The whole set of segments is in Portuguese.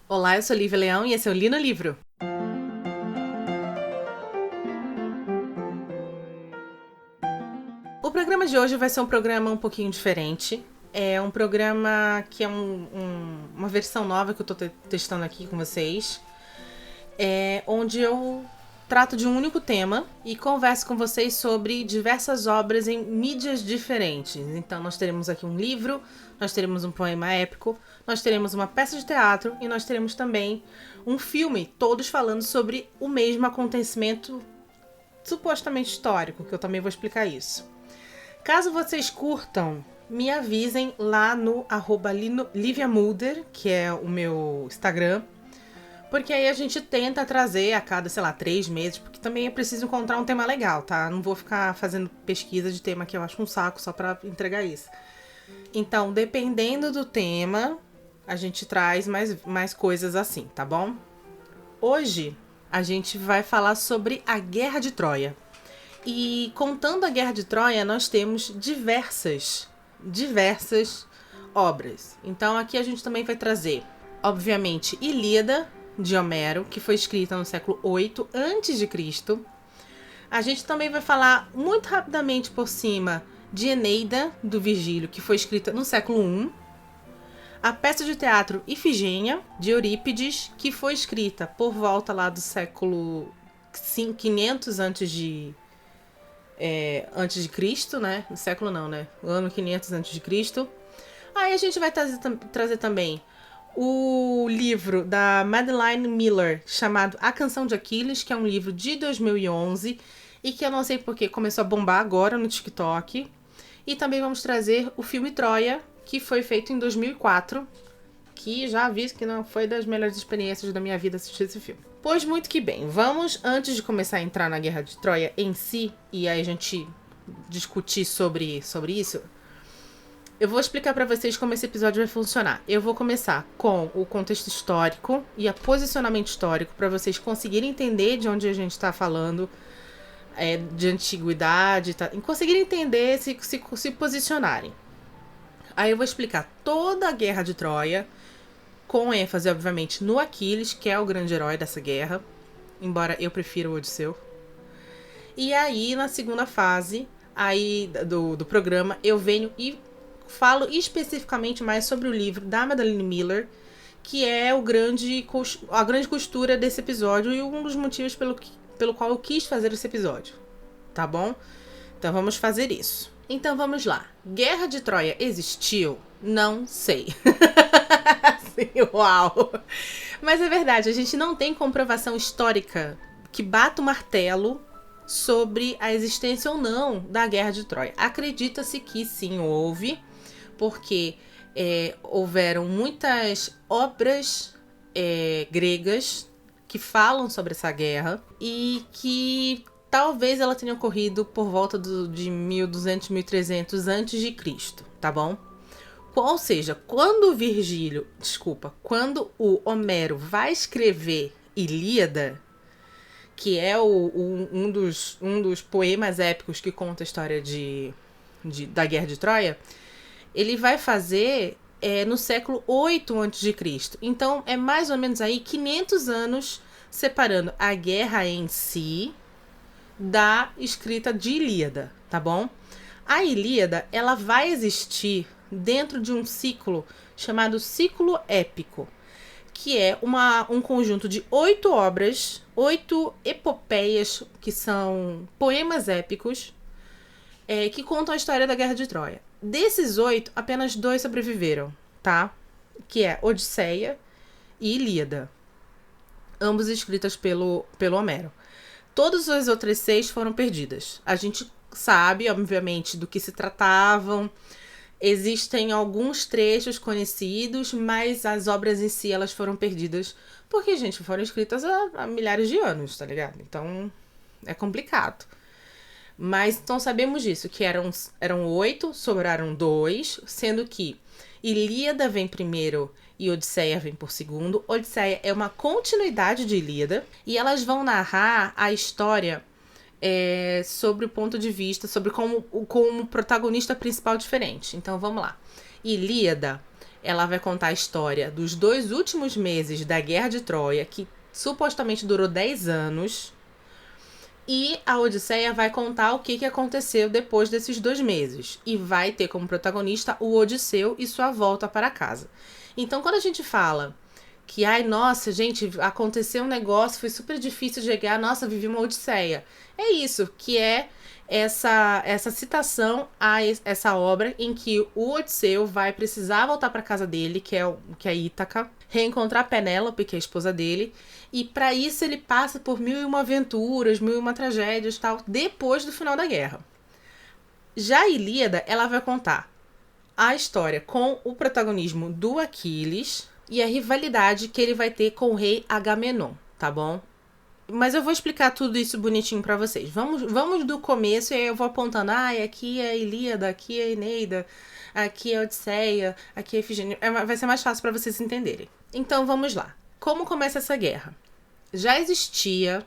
Olá, eu sou Lívia Leão e esse é o Li no Livro. O programa de hoje vai ser um programa um pouquinho diferente. É um programa que é uma versão nova que eu tô testando aqui com vocês. Onde eu trato de um único tema e converso com vocês sobre diversas obras em mídias diferentes. Então nós teremos aqui um livro, nós teremos um poema épico, nós teremos uma peça de teatro e nós teremos também um filme, todos falando sobre o mesmo acontecimento supostamente histórico, que eu também vou explicar isso. Caso vocês curtam, me avisem lá no @liviamulder, que é o meu Instagram, porque aí a gente tenta trazer a cada, 3 meses, porque também é preciso encontrar um tema legal, tá? Não vou ficar fazendo pesquisa de tema que eu acho um saco só pra entregar isso. Então, dependendo do tema, a gente traz mais coisas assim, tá bom? Hoje, a gente vai falar sobre a Guerra de Troia. E contando a Guerra de Troia, nós temos diversas obras. Então, aqui a gente também vai trazer, obviamente, Ilíada, de Homero, que foi escrita no século 8 a.C. A gente também vai falar muito rapidamente por cima de Eneida, do Virgílio, que foi escrita no século 1. A peça de teatro Ifigênia, de Eurípides, que foi escrita por volta lá do século 500 antes de Cristo, né? No século não, né? O ano 500 antes de Cristo. Aí a gente vai trazer também o livro da Madeline Miller, chamado A Canção de Aquiles, que é um livro de 2011 e que eu não sei porque começou a bombar agora no TikTok. E também vamos trazer o filme Troia, que foi feito em 2004, que já aviso que não foi das melhores experiências da minha vida assistir esse filme. Pois muito que bem, vamos, antes de começar a entrar na Guerra de Troia em si, e aí a gente discutir sobre isso, eu vou explicar pra vocês como esse episódio vai funcionar. Eu vou começar com o contexto histórico e o posicionamento histórico para vocês conseguirem entender de onde a gente tá falando, de antiguidade, tá? E conseguirem entender, se posicionarem. Aí eu vou explicar toda a Guerra de Troia, com ênfase, obviamente, no Aquiles, que é o grande herói dessa guerra, embora eu prefira o Odisseu. E aí, na segunda fase do programa, eu venho e falo especificamente mais sobre o livro da Madeline Miller, que é a grande costura desse episódio e um dos motivos pelo qual eu quis fazer esse episódio. Tá bom? Então vamos fazer isso. Então vamos lá. Guerra de Troia existiu? Não sei. Sim, uau! Mas é verdade, a gente não tem comprovação histórica que bata o martelo sobre a existência ou não da Guerra de Troia. Acredita-se que sim, houve, porque houveram muitas obras gregas que falam sobre essa guerra e que talvez ela tenha ocorrido por volta de 1200, 1300 antes de Cristo, tá bom? Ou seja, quando o Homero vai escrever Ilíada, que é um dos poemas épicos que conta a história da Guerra de Troia, ele vai fazer no século 8 a.C. Então, é mais ou menos aí 500 anos separando a guerra em si da escrita de Ilíada, tá bom? A Ilíada, ela vai existir dentro de um ciclo chamado ciclo épico, que é um conjunto de 8 obras, 8 epopeias, que são poemas épicos, que contam a história da Guerra de Troia. Desses 8, apenas 2 sobreviveram, tá? Que é Odisseia e Ilíada, ambos escritas pelo Homero. Todas as outras 6 foram perdidas. A gente sabe, obviamente, do que se tratavam. Existem alguns trechos conhecidos, mas as obras em si, elas foram perdidas porque, gente, foram escritas há milhares de anos, tá ligado? Então, é complicado. Mas, então, sabemos disso, que eram 8, sobraram 2, sendo que Ilíada vem primeiro e Odisseia vem por segundo. Odisseia é uma continuidade de Ilíada e elas vão narrar a história sobre o ponto de vista, sobre como protagonista principal diferente. Então, vamos lá. Ilíada ela vai contar a história dos 2 últimos meses da Guerra de Troia, que supostamente durou 10 anos. E a Odisseia vai contar o que aconteceu depois desses 2 meses. E vai ter como protagonista o Odisseu e sua volta para casa. Então, quando a gente fala que, ai, nossa, gente, aconteceu um negócio, foi super difícil chegar, nossa, vivi uma Odisseia. É isso, que é essa citação a essa obra em que o Odisseu vai precisar voltar para casa dele, que é Ítaca, reencontrar Penélope, que é a esposa dele, e para isso ele passa por 1001 aventuras, 1001 tragédias, tal, depois do final da guerra. Já a Ilíada, ela vai contar a história com o protagonismo do Aquiles e a rivalidade que ele vai ter com o rei Agamenon, tá bom? Mas eu vou explicar tudo isso bonitinho pra vocês. Vamos do começo e aí eu vou apontando. Aqui é a Ilíada, aqui é a Eneida, aqui é a Odisseia, aqui é a Ifigênia. Vai ser mais fácil pra vocês entenderem. Então vamos lá. Como começa essa guerra? Já existia...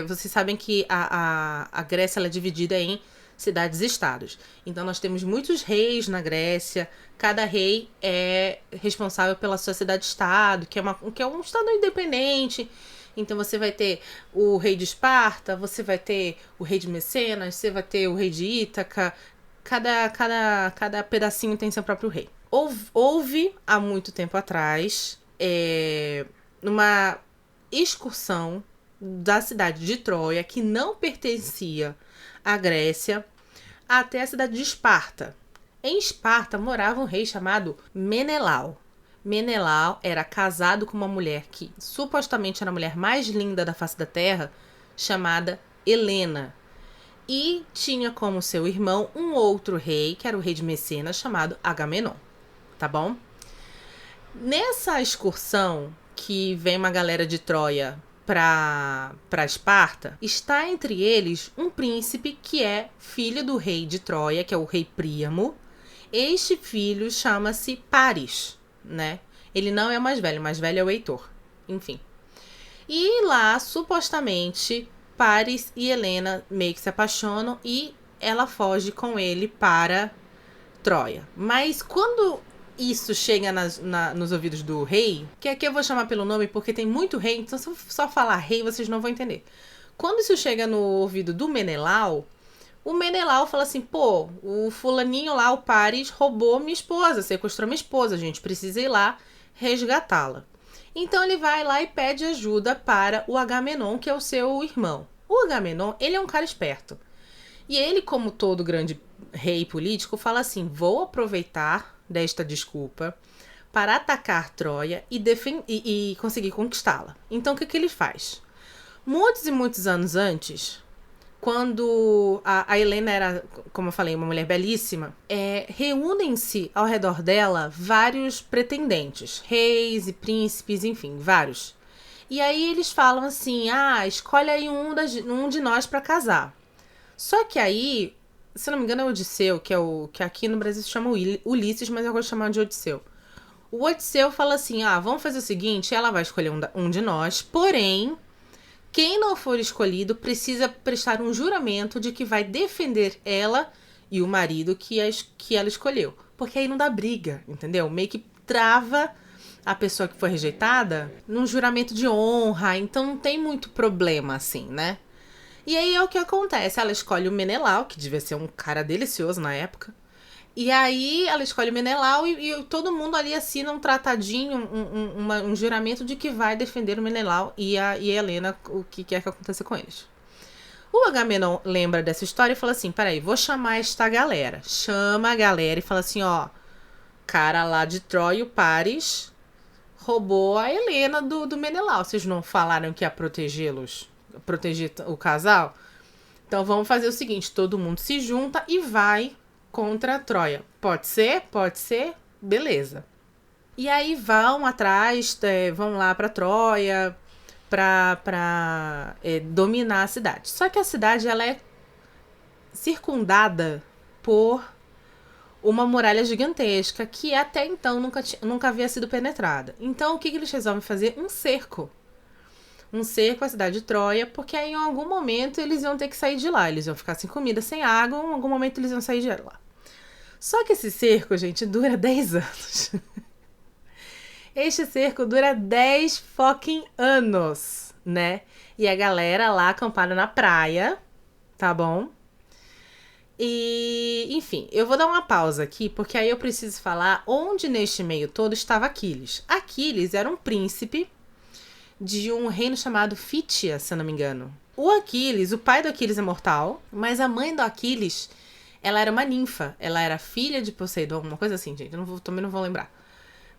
vocês sabem que a Grécia ela é dividida em cidades-estados. Então nós temos muitos reis na Grécia. Cada rei é responsável pela sua cidade-estado, que é um estado independente. Então você vai ter o rei de Esparta, você vai ter o rei de Mecenas, você vai ter o rei de Ítaca. Cada pedacinho tem seu próprio rei. Houve há muito tempo atrás uma excursão da cidade de Troia, que não pertencia à Grécia, até a cidade de Esparta. Em Esparta morava um rei chamado Menelau. Menelau era casado com uma mulher que supostamente era a mulher mais linda da face da terra, chamada Helena. E tinha como seu irmão um outro rei, que era o rei de Mecenas, chamado Agamenon. Tá bom? Nessa excursão que vem uma galera de Troia para Esparta, está entre eles um príncipe que é filho do rei de Troia, que é o rei Príamo. Este filho chama-se Paris, né? Ele não é o mais velho é o Heitor. Enfim. E lá, supostamente, Paris e Helena meio que se apaixonam e ela foge com ele para Troia. Mas quando isso chega nos ouvidos do rei, que aqui eu vou chamar pelo nome porque tem muito rei, então se eu só falar rei, vocês não vão entender. Quando isso chega no ouvido do Menelau, o Menelau fala assim, pô, o fulaninho lá, o Paris, roubou minha esposa, sequestrou minha esposa, a gente precisa ir lá resgatá-la. Então ele vai lá e pede ajuda para o Agamenon, que é o seu irmão. O Agamenon, ele é um cara esperto. E ele, como todo grande rei político, fala assim, vou aproveitar desta desculpa para atacar Troia e conseguir conquistá-la. Então o que ele faz? Muitos e muitos anos antes, quando a Helena era, como eu falei, uma mulher belíssima, reúnem-se ao redor dela vários pretendentes, reis e príncipes, enfim, vários. E aí eles falam assim, escolhe aí um de nós para casar. Só que aí, se não me engano é o Odisseu, que aqui no Brasil se chama Ulisses, mas eu gosto de chamar de Odisseu. O Odisseu fala assim, vamos fazer o seguinte, ela vai escolher um de nós, porém, quem não for escolhido precisa prestar um juramento de que vai defender ela e o marido que ela escolheu. Porque aí não dá briga, entendeu? Meio que trava a pessoa que foi rejeitada num juramento de honra, então não tem muito problema assim, né? E aí é o que acontece, ela escolhe o Menelau, que devia ser um cara delicioso na época, e aí ela escolhe o Menelau e todo mundo ali assina um tratadinho, um juramento de que vai defender o Menelau e a Helena, o que quer que aconteça com eles. O Agamenon lembra dessa história e fala assim, peraí, vou chamar esta galera. Chama a galera e fala assim, cara lá de Troia, o Paris, roubou a Helena do Menelau. Vocês não falaram que ia proteger o casal? Então vamos fazer o seguinte, todo mundo se junta e vai contra a Troia. Pode ser? Pode ser? Beleza. E aí vão atrás, vão lá pra Troia pra dominar a cidade. Só que a cidade ela é circundada por uma muralha gigantesca que até então nunca havia sido penetrada. Então o que eles resolvem fazer? Um cerco à cidade de Troia, porque aí em algum momento eles iam ter que sair de lá. Eles iam ficar sem comida, sem água, em algum momento eles iam sair de lá. Só que esse cerco, gente, dura 10 anos. Este cerco dura 10 fucking anos, né? E a galera lá acampada na praia, tá bom? E, enfim, eu vou dar uma pausa aqui, porque aí eu preciso falar onde neste meio todo estava Aquiles. Aquiles era um príncipe de um reino chamado Fítia, se eu não me engano. O Aquiles, o pai do Aquiles é mortal, mas a mãe do Aquiles, ela era uma ninfa. Ela era filha de Poseidon, alguma coisa assim, gente. Também não vou lembrar.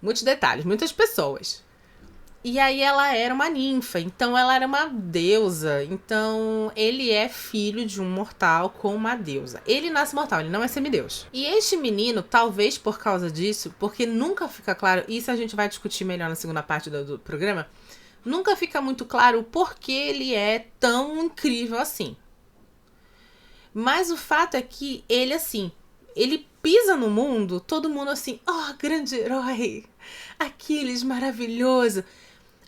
Muitos detalhes, muitas pessoas. E aí ela era uma ninfa, então ela era uma deusa. Então ele é filho de um mortal com uma deusa. Ele nasce mortal, ele não é semideus. E este menino, talvez por causa disso, porque nunca fica claro, isso a gente vai discutir melhor na segunda parte do programa, nunca fica muito claro o porquê ele é tão incrível assim. Mas o fato é que ele, assim, ele pisa no mundo, todo mundo assim, oh, grande herói, Aquiles, maravilhoso.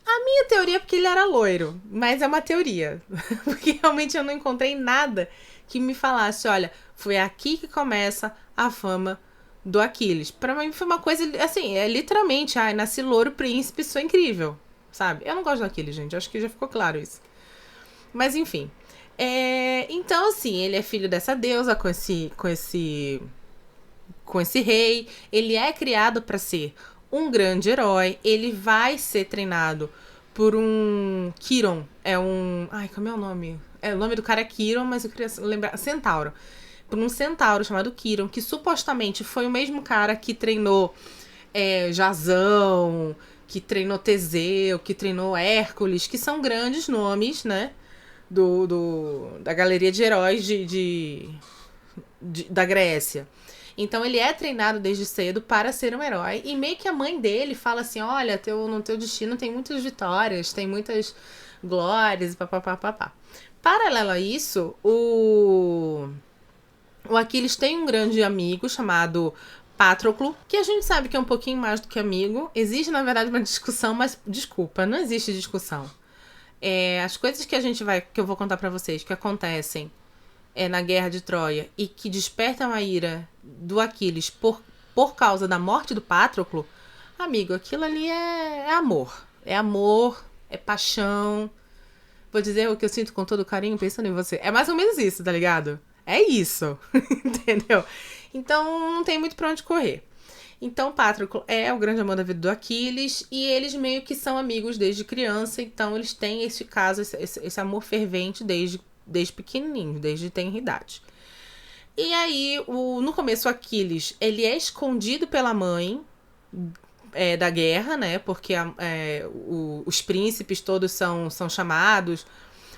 A minha teoria é porque ele era loiro, mas é uma teoria. Porque realmente eu não encontrei nada que me falasse, olha, foi aqui que começa a fama do Aquiles. Pra mim foi uma coisa, assim, é literalmente, ai, nasci louro, príncipe, sou incrível, sabe? Eu não gosto do Aquiles, gente, acho que já ficou claro isso. Mas enfim. Então, assim, ele é filho dessa deusa com esse rei. Ele é criado para ser um grande herói. Ele vai ser treinado por um Quiron. Ai, como é o nome? O nome do cara é Quiron, mas eu queria lembrar. Centauro. Por um centauro chamado Quiron, que supostamente foi o mesmo cara que treinou Jasão, que treinou Teseu, que treinou Hércules, que são grandes nomes, né? Da galeria de heróis da Grécia. Então ele é treinado desde cedo para ser um herói. E meio que a mãe dele fala assim, olha, no teu destino tem muitas vitórias, tem muitas glórias, papapá. Paralelo a isso, o Aquiles tem um grande amigo chamado Patroclo, que a gente sabe que é um pouquinho mais do que amigo. Existe, na verdade, uma discussão, mas desculpa, não existe discussão. As coisas que eu vou contar pra vocês, que acontecem na Guerra de Troia e que despertam a ira do Aquiles por causa da morte do Patroclo, amigo, aquilo ali é amor. É amor, é paixão. Vou dizer o que eu sinto com todo carinho pensando em você. É mais ou menos isso, tá ligado? É isso. Entendeu? Então não tem muito pra onde correr. Então, Patroclo é o grande amor da vida do Aquiles e eles meio que são amigos desde criança, então eles têm esse caso, esse amor fervente desde pequenininho, desde tenra idade. E aí, no começo, o Aquiles, ele é escondido pela mãe da guerra, né? Porque os príncipes todos são chamados,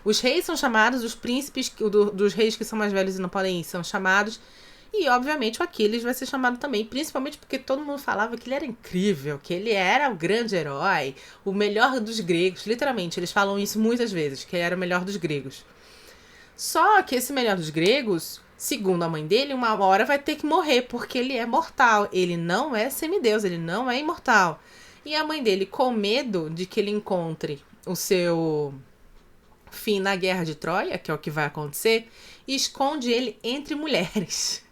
os reis são chamados, os príncipes dos reis que são mais velhos e não podem ir são chamados. E, obviamente, o Aquiles vai ser chamado também, principalmente porque todo mundo falava que ele era incrível, que ele era o grande herói, o melhor dos gregos. Literalmente, eles falam isso muitas vezes, que ele era o melhor dos gregos. Só que esse melhor dos gregos, segundo a mãe dele, uma hora vai ter que morrer, porque ele é mortal. Ele não é semideus, ele não é imortal. E a mãe dele, com medo de que ele encontre o seu fim na Guerra de Troia, que é o que vai acontecer, esconde ele entre mulheres.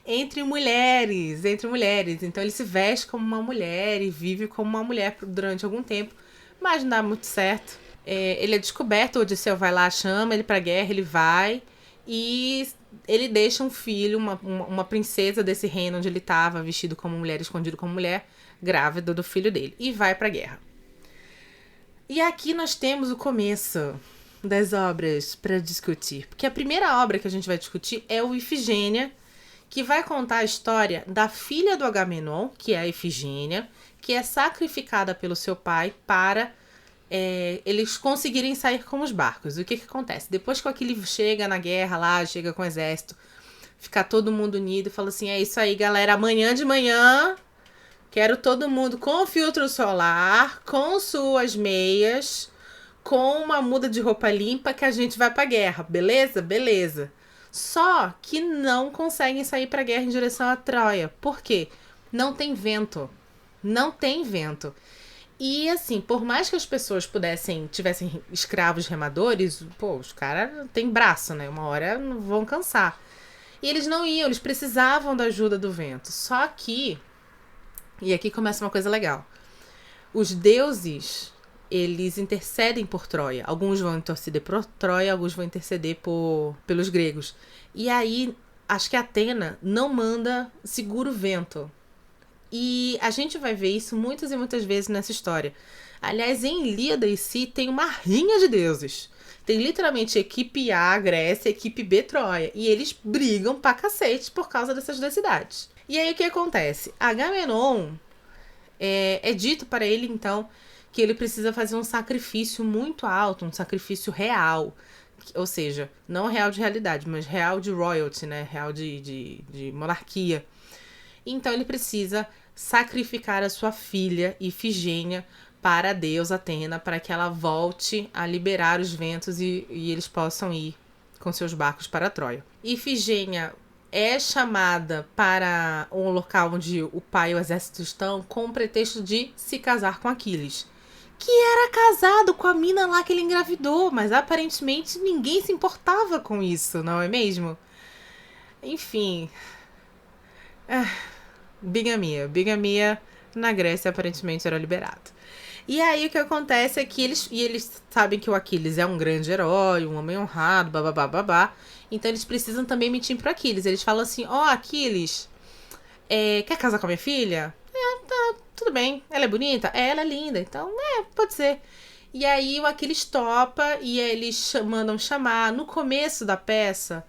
Entre mulheres. Então ele se veste como uma mulher e vive como uma mulher durante algum tempo, mas não dá muito certo. Ele é descoberto, o Odisseu vai lá, chama ele pra guerra, ele vai e ele deixa um filho, uma princesa desse reino onde ele estava, vestido como mulher, escondido como mulher, grávida do filho dele, e vai pra guerra. E aqui nós temos o começo das obras para discutir, porque a primeira obra que a gente vai discutir é o Ifigênia, que vai contar a história da filha do Agamenon, que é a Ifigênia, que é sacrificada pelo seu pai para eles conseguirem sair com os barcos. O que acontece? Depois que o Aquiles chega na guerra lá, chega com o exército, fica todo mundo unido e fala assim, é isso aí, galera, amanhã de manhã quero todo mundo com filtro solar, com suas meias, com uma muda de roupa limpa que a gente vai pra guerra, beleza? Beleza. Só que não conseguem sair pra guerra em direção a Troia. Por quê? Não tem vento. Não tem vento. E assim, por mais que as pessoas tivessem escravos remadores, os caras têm braço, né? Uma hora vão cansar. E eles não iam, eles precisavam da ajuda do vento. Só que, e aqui começa uma coisa legal. os deuses, eles intercedem por Troia. Alguns vão interceder por Troia, alguns vão interceder pelos gregos. E aí, acho que Atena não manda segura o vento. E a gente vai ver isso muitas e muitas vezes nessa história. Aliás, em Ilíada e Si tem uma rinha de deuses. Tem literalmente equipe A, Grécia, equipe B, Troia. E eles brigam pra cacete por causa dessas duas cidades. E aí o que acontece? Agamenon é dito para ele, então, que ele precisa fazer um sacrifício muito alto, um sacrifício real. Ou seja, não real de realidade, mas real de royalty, né? Real de monarquia. Então ele precisa sacrificar a sua filha Ifigênia para a deusa Atena, para que ela volte a liberar os ventos e eles possam ir com seus barcos para Troia. Ifigênia é chamada para um local onde o pai e o exército estão com o pretexto de se casar com Aquiles, que era casado com a mina lá que ele engravidou, mas aparentemente ninguém se importava com isso, não é mesmo? Enfim... Bigamia na Grécia aparentemente era liberado. E aí o que acontece é que eles sabem que o Aquiles é um grande herói, um homem honrado, babá. Então eles precisam também mentir pro Aquiles. Eles falam assim, Aquiles, quer casar com a minha filha? Tá, tudo bem. Ela é bonita? Ela é linda. Então, pode ser. E aí o Aquiles topa e eles mandam chamar. No começo da peça,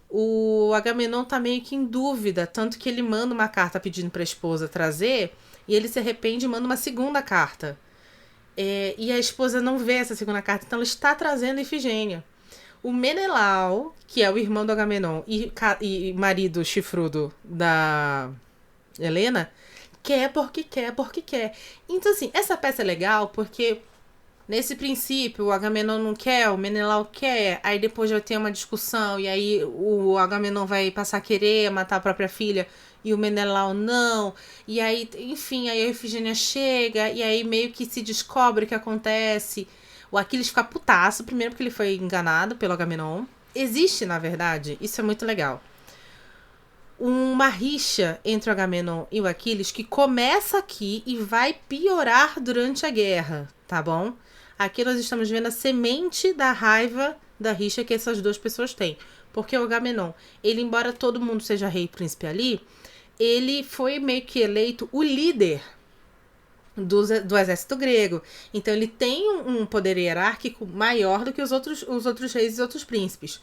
o Agamenon tá meio que em dúvida, tanto que ele manda uma carta pedindo pra esposa trazer, e ele se arrepende e manda uma segunda carta. E a esposa não vê essa segunda carta, então ela está trazendo Ifigênia. O Menelau, que é o irmão do Agamenon e marido chifrudo da Helena, quer porque quer. Então, assim, essa peça é legal porque... Nesse princípio, o Agamenon não quer, o Menelau quer, aí depois vai ter uma discussão, e aí o Agamenon vai passar a querer matar a própria filha, e o Menelau não, e aí, enfim, aí a Ifigênia chega, e aí meio que se descobre o que acontece. O Aquiles fica putaço, primeiro porque ele foi enganado pelo Agamenon. Existe, na verdade, isso é muito legal, uma rixa entre o Agamenon e o Aquiles que começa aqui e vai piorar durante a guerra, tá bom? Aqui nós estamos vendo a semente da raiva da rixa que essas duas pessoas têm. Porque o Agamenon, ele, embora todo mundo seja rei e príncipe ali, ele foi meio que eleito o líder do exército grego. Então ele tem um poder hierárquico maior do que os outros reis e outros príncipes.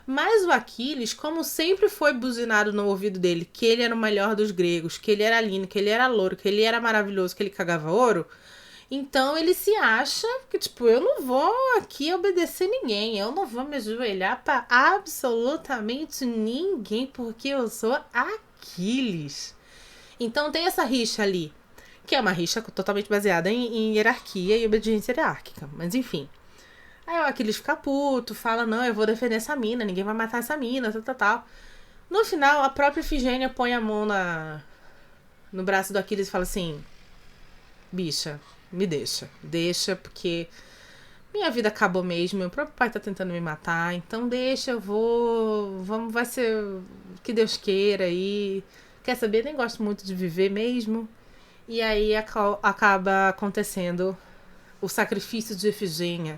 Mas o Aquiles, como sempre foi buzinado no ouvido dele, que ele era o melhor dos gregos, que ele era lindo, que ele era louro, que ele era maravilhoso, que ele cagava ouro... Então ele se acha que, tipo, eu não vou aqui obedecer ninguém. Eu não vou me ajoelhar para absolutamente ninguém, porque eu sou Aquiles. Então tem essa rixa ali, que é uma rixa totalmente baseada em hierarquia e obediência hierárquica. Mas enfim. Aí o Aquiles fica puto, fala, não, eu vou defender essa mina, ninguém vai matar essa mina, tal. No final, a própria Ifigênia põe a mão no braço do Aquiles e fala assim, bicha... Me deixa, porque minha vida acabou mesmo, meu próprio pai tá tentando me matar, então deixa, vai ser que Deus queira aí, quer saber, nem gosto muito de viver mesmo, e aí acaba acontecendo o sacrifício de Ifigênia,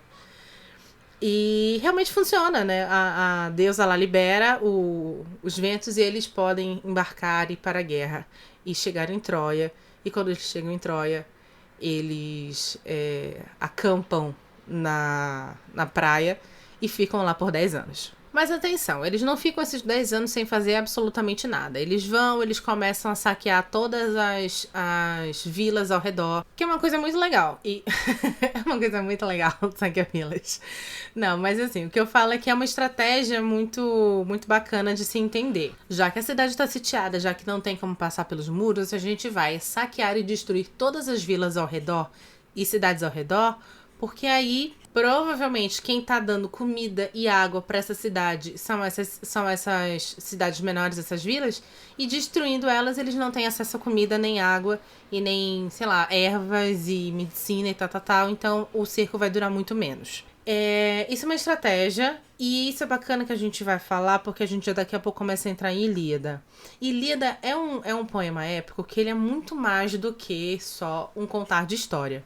e realmente funciona, né, a deusa lá libera os ventos e eles podem embarcar e ir para a guerra, e chegar em Troia, e quando eles chegam em Troia, eles acampam na praia e ficam lá por 10 anos. Mas atenção, eles não ficam esses 10 anos sem fazer absolutamente nada. Eles começam a saquear todas as vilas ao redor, que é uma coisa muito legal. E é uma coisa muito legal saquear vilas. Não, mas assim, o que eu falo é que é uma estratégia muito, muito bacana de se entender. Já que a cidade está sitiada, já que não tem como passar pelos muros, a gente vai saquear e destruir todas as vilas ao redor e cidades ao redor Porque aí, provavelmente, quem tá dando comida e água pra essa cidade são essas cidades menores, essas vilas, e destruindo elas, eles não têm acesso a comida, nem água, e nem, sei lá, ervas e medicina e tal. Então, o cerco vai durar muito menos. Isso é uma estratégia, e isso é bacana que a gente vai falar, porque a gente já daqui a pouco começa a entrar em Ilíada. Ilíada é um poema épico que ele é muito mais do que só um contar de história.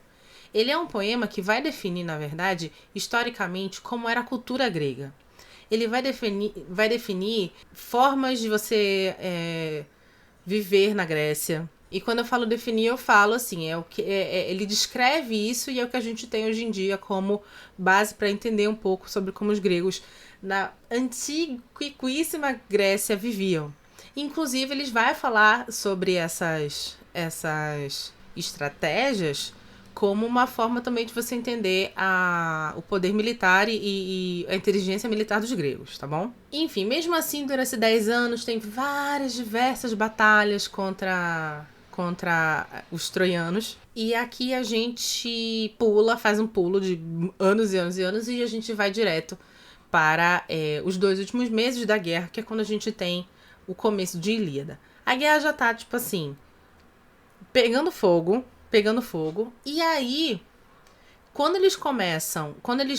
Ele é um poema que vai definir, na verdade, historicamente, como era a cultura grega. Ele vai definir formas de você viver na Grécia. E quando eu falo definir, eu falo assim, ele descreve isso e é o que a gente tem hoje em dia como base para entender um pouco sobre como os gregos na antiquíssima Grécia viviam. Inclusive, eles vão falar sobre essas estratégias como uma forma também de você entender o poder militar e a inteligência militar dos gregos, tá bom? Enfim, mesmo assim, durante esses 10 anos, tem diversas batalhas contra os troianos. E aqui a gente faz um pulo de anos e anos e anos, e a gente vai direto para os 2 últimos meses da guerra, que é quando a gente tem o começo de Ilíada. A guerra já tá, tipo assim, pegando fogo. E aí, quando eles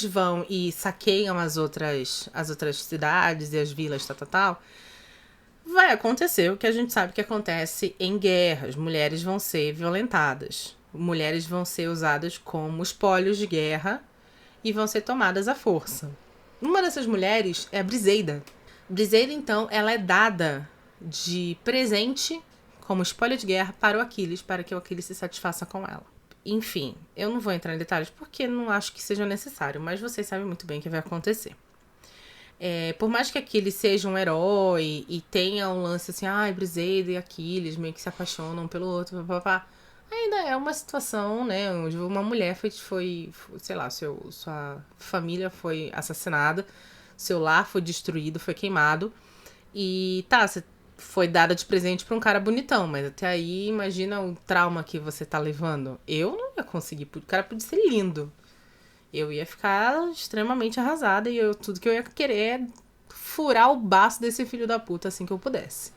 vão e saqueiam as outras cidades e as vilas, vai acontecer o que a gente sabe que acontece em guerras. Mulheres vão ser violentadas. Mulheres vão ser usadas como espólios de guerra e vão ser tomadas à força. Uma dessas mulheres é a Briseida. Briseida, então, ela é dada de presente como espólio de guerra para o Aquiles, para que o Aquiles se satisfaça com ela. Enfim, eu não vou entrar em detalhes porque não acho que seja necessário, mas vocês sabem muito bem o que vai acontecer. Por mais que Aquiles seja um herói e tenha um lance assim, Briseida e Aquiles meio que se apaixonam pelo outro, ainda é uma situação, né, onde uma mulher foi sei lá, sua família foi assassinada, seu lar foi destruído, foi queimado, e você foi dada de presente pra um cara bonitão, mas até aí, imagina o trauma que você tá levando. Eu não ia conseguir, o cara podia ser lindo. Eu ia ficar extremamente arrasada e tudo que eu ia querer é furar o baço desse filho da puta assim que eu pudesse.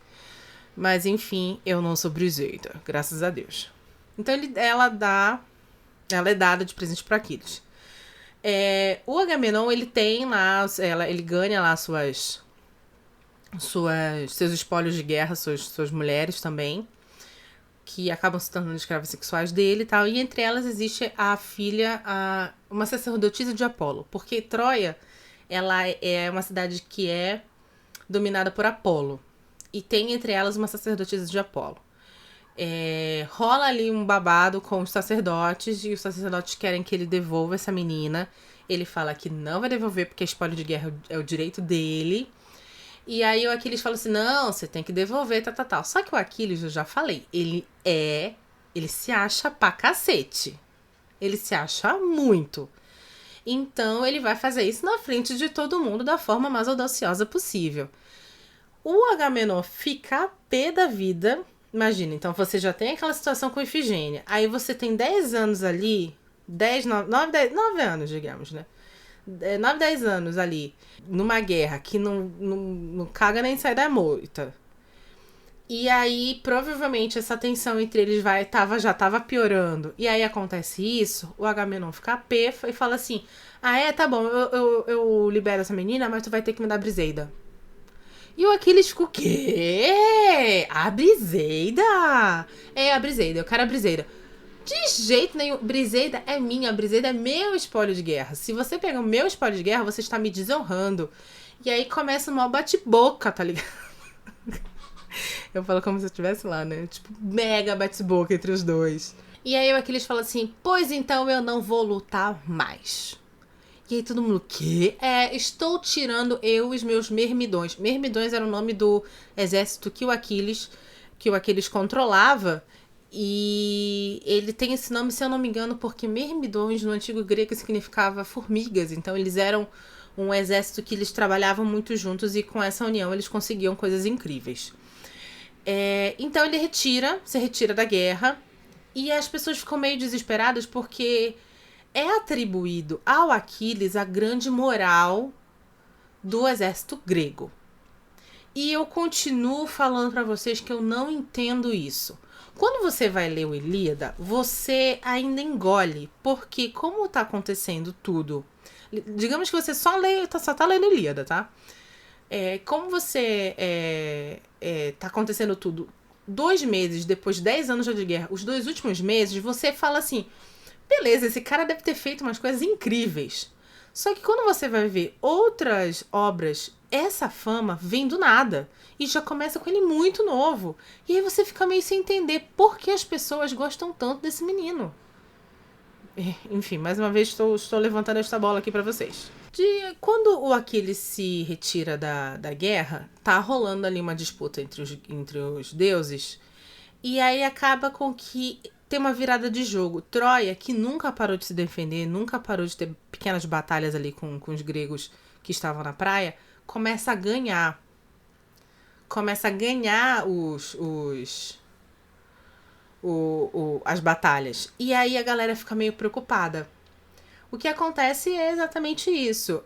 Mas enfim, eu não sou Briseida, graças a Deus. Então ela é dada de presente pra Aquiles. O Agamenon, ele tem lá, ele ganha lá seus espólios de guerra, suas mulheres também, que acabam se tornando escravas sexuais dele e tal. E entre elas existe a filha, uma sacerdotisa de Apolo. Porque Troia, ela é uma cidade que é dominada por Apolo. E tem entre elas uma sacerdotisa de Apolo. Rola ali um babado com os sacerdotes, e os sacerdotes querem que ele devolva essa menina. Ele fala que não vai devolver porque espólio de guerra é o direito dele. E aí o Aquiles fala assim, não, você tem que devolver, tal. Só que o Aquiles, eu já falei, ele se acha pra cacete. Ele se acha muito. Então ele vai fazer isso na frente de todo mundo da forma mais audaciosa possível. O Agamenon fica a pé da vida. Imagina, então você já tem aquela situação com Ifigênia. Aí você tem 10 anos ali, 9 anos, digamos, né? 9, 10 anos ali, numa guerra que não caga nem sai da moita. E aí, provavelmente, essa tensão entre eles já tava piorando. E aí acontece isso, o Agamenon fica pé e fala assim, tá bom, eu libero essa menina, mas tu vai ter que me dar Briseida. E o Aquiles fica, o quê? A Briseida? A Briseida, eu quero a Briseida. De jeito nenhum. Briseida é minha. Briseida é meu espólio de guerra. Se você pegar o meu espólio de guerra, você está me desonrando. E aí começa uma bate-boca, tá ligado? Eu falo como se eu estivesse lá, né? Tipo, mega bate-boca entre os dois. E aí o Aquiles fala assim, pois então eu não vou lutar mais. E aí todo mundo, o quê? Estou tirando eu e os meus Myrmidões. Myrmidões era o nome do exército que o Aquiles controlava. E ele tem esse nome, se eu não me engano, porque Myrmidões no antigo grego significava formigas. Então eles eram um exército que eles trabalhavam muito juntos e com essa união eles conseguiam coisas incríveis. Então ele se retira da guerra e as pessoas ficam meio desesperadas porque é atribuído ao Aquiles a grande moral do exército grego. E eu continuo falando para vocês que eu não entendo isso. Quando você vai ler o Ilíada, você ainda engole, porque como tá acontecendo tudo, digamos que você só tá lendo Ilíada, tá? Como você tá acontecendo tudo 2 meses depois de 10 anos de guerra, os 2 últimos meses, você fala assim, beleza, esse cara deve ter feito umas coisas incríveis. Só que quando você vai ver outras obras, essa fama vem do nada. E já começa com ele muito novo. E aí você fica meio sem entender por que as pessoas gostam tanto desse menino. Enfim, mais uma vez estou levantando esta bola aqui pra vocês. Quando o Aquiles se retira da guerra, tá rolando ali uma disputa entre os deuses. E aí acaba com que tem uma virada de jogo. Troia, que nunca parou de se defender, nunca parou de ter pequenas batalhas ali com os gregos que estavam na praia, começa a ganhar. Começa a ganhar as batalhas. E aí a galera fica meio preocupada. O que acontece é exatamente isso.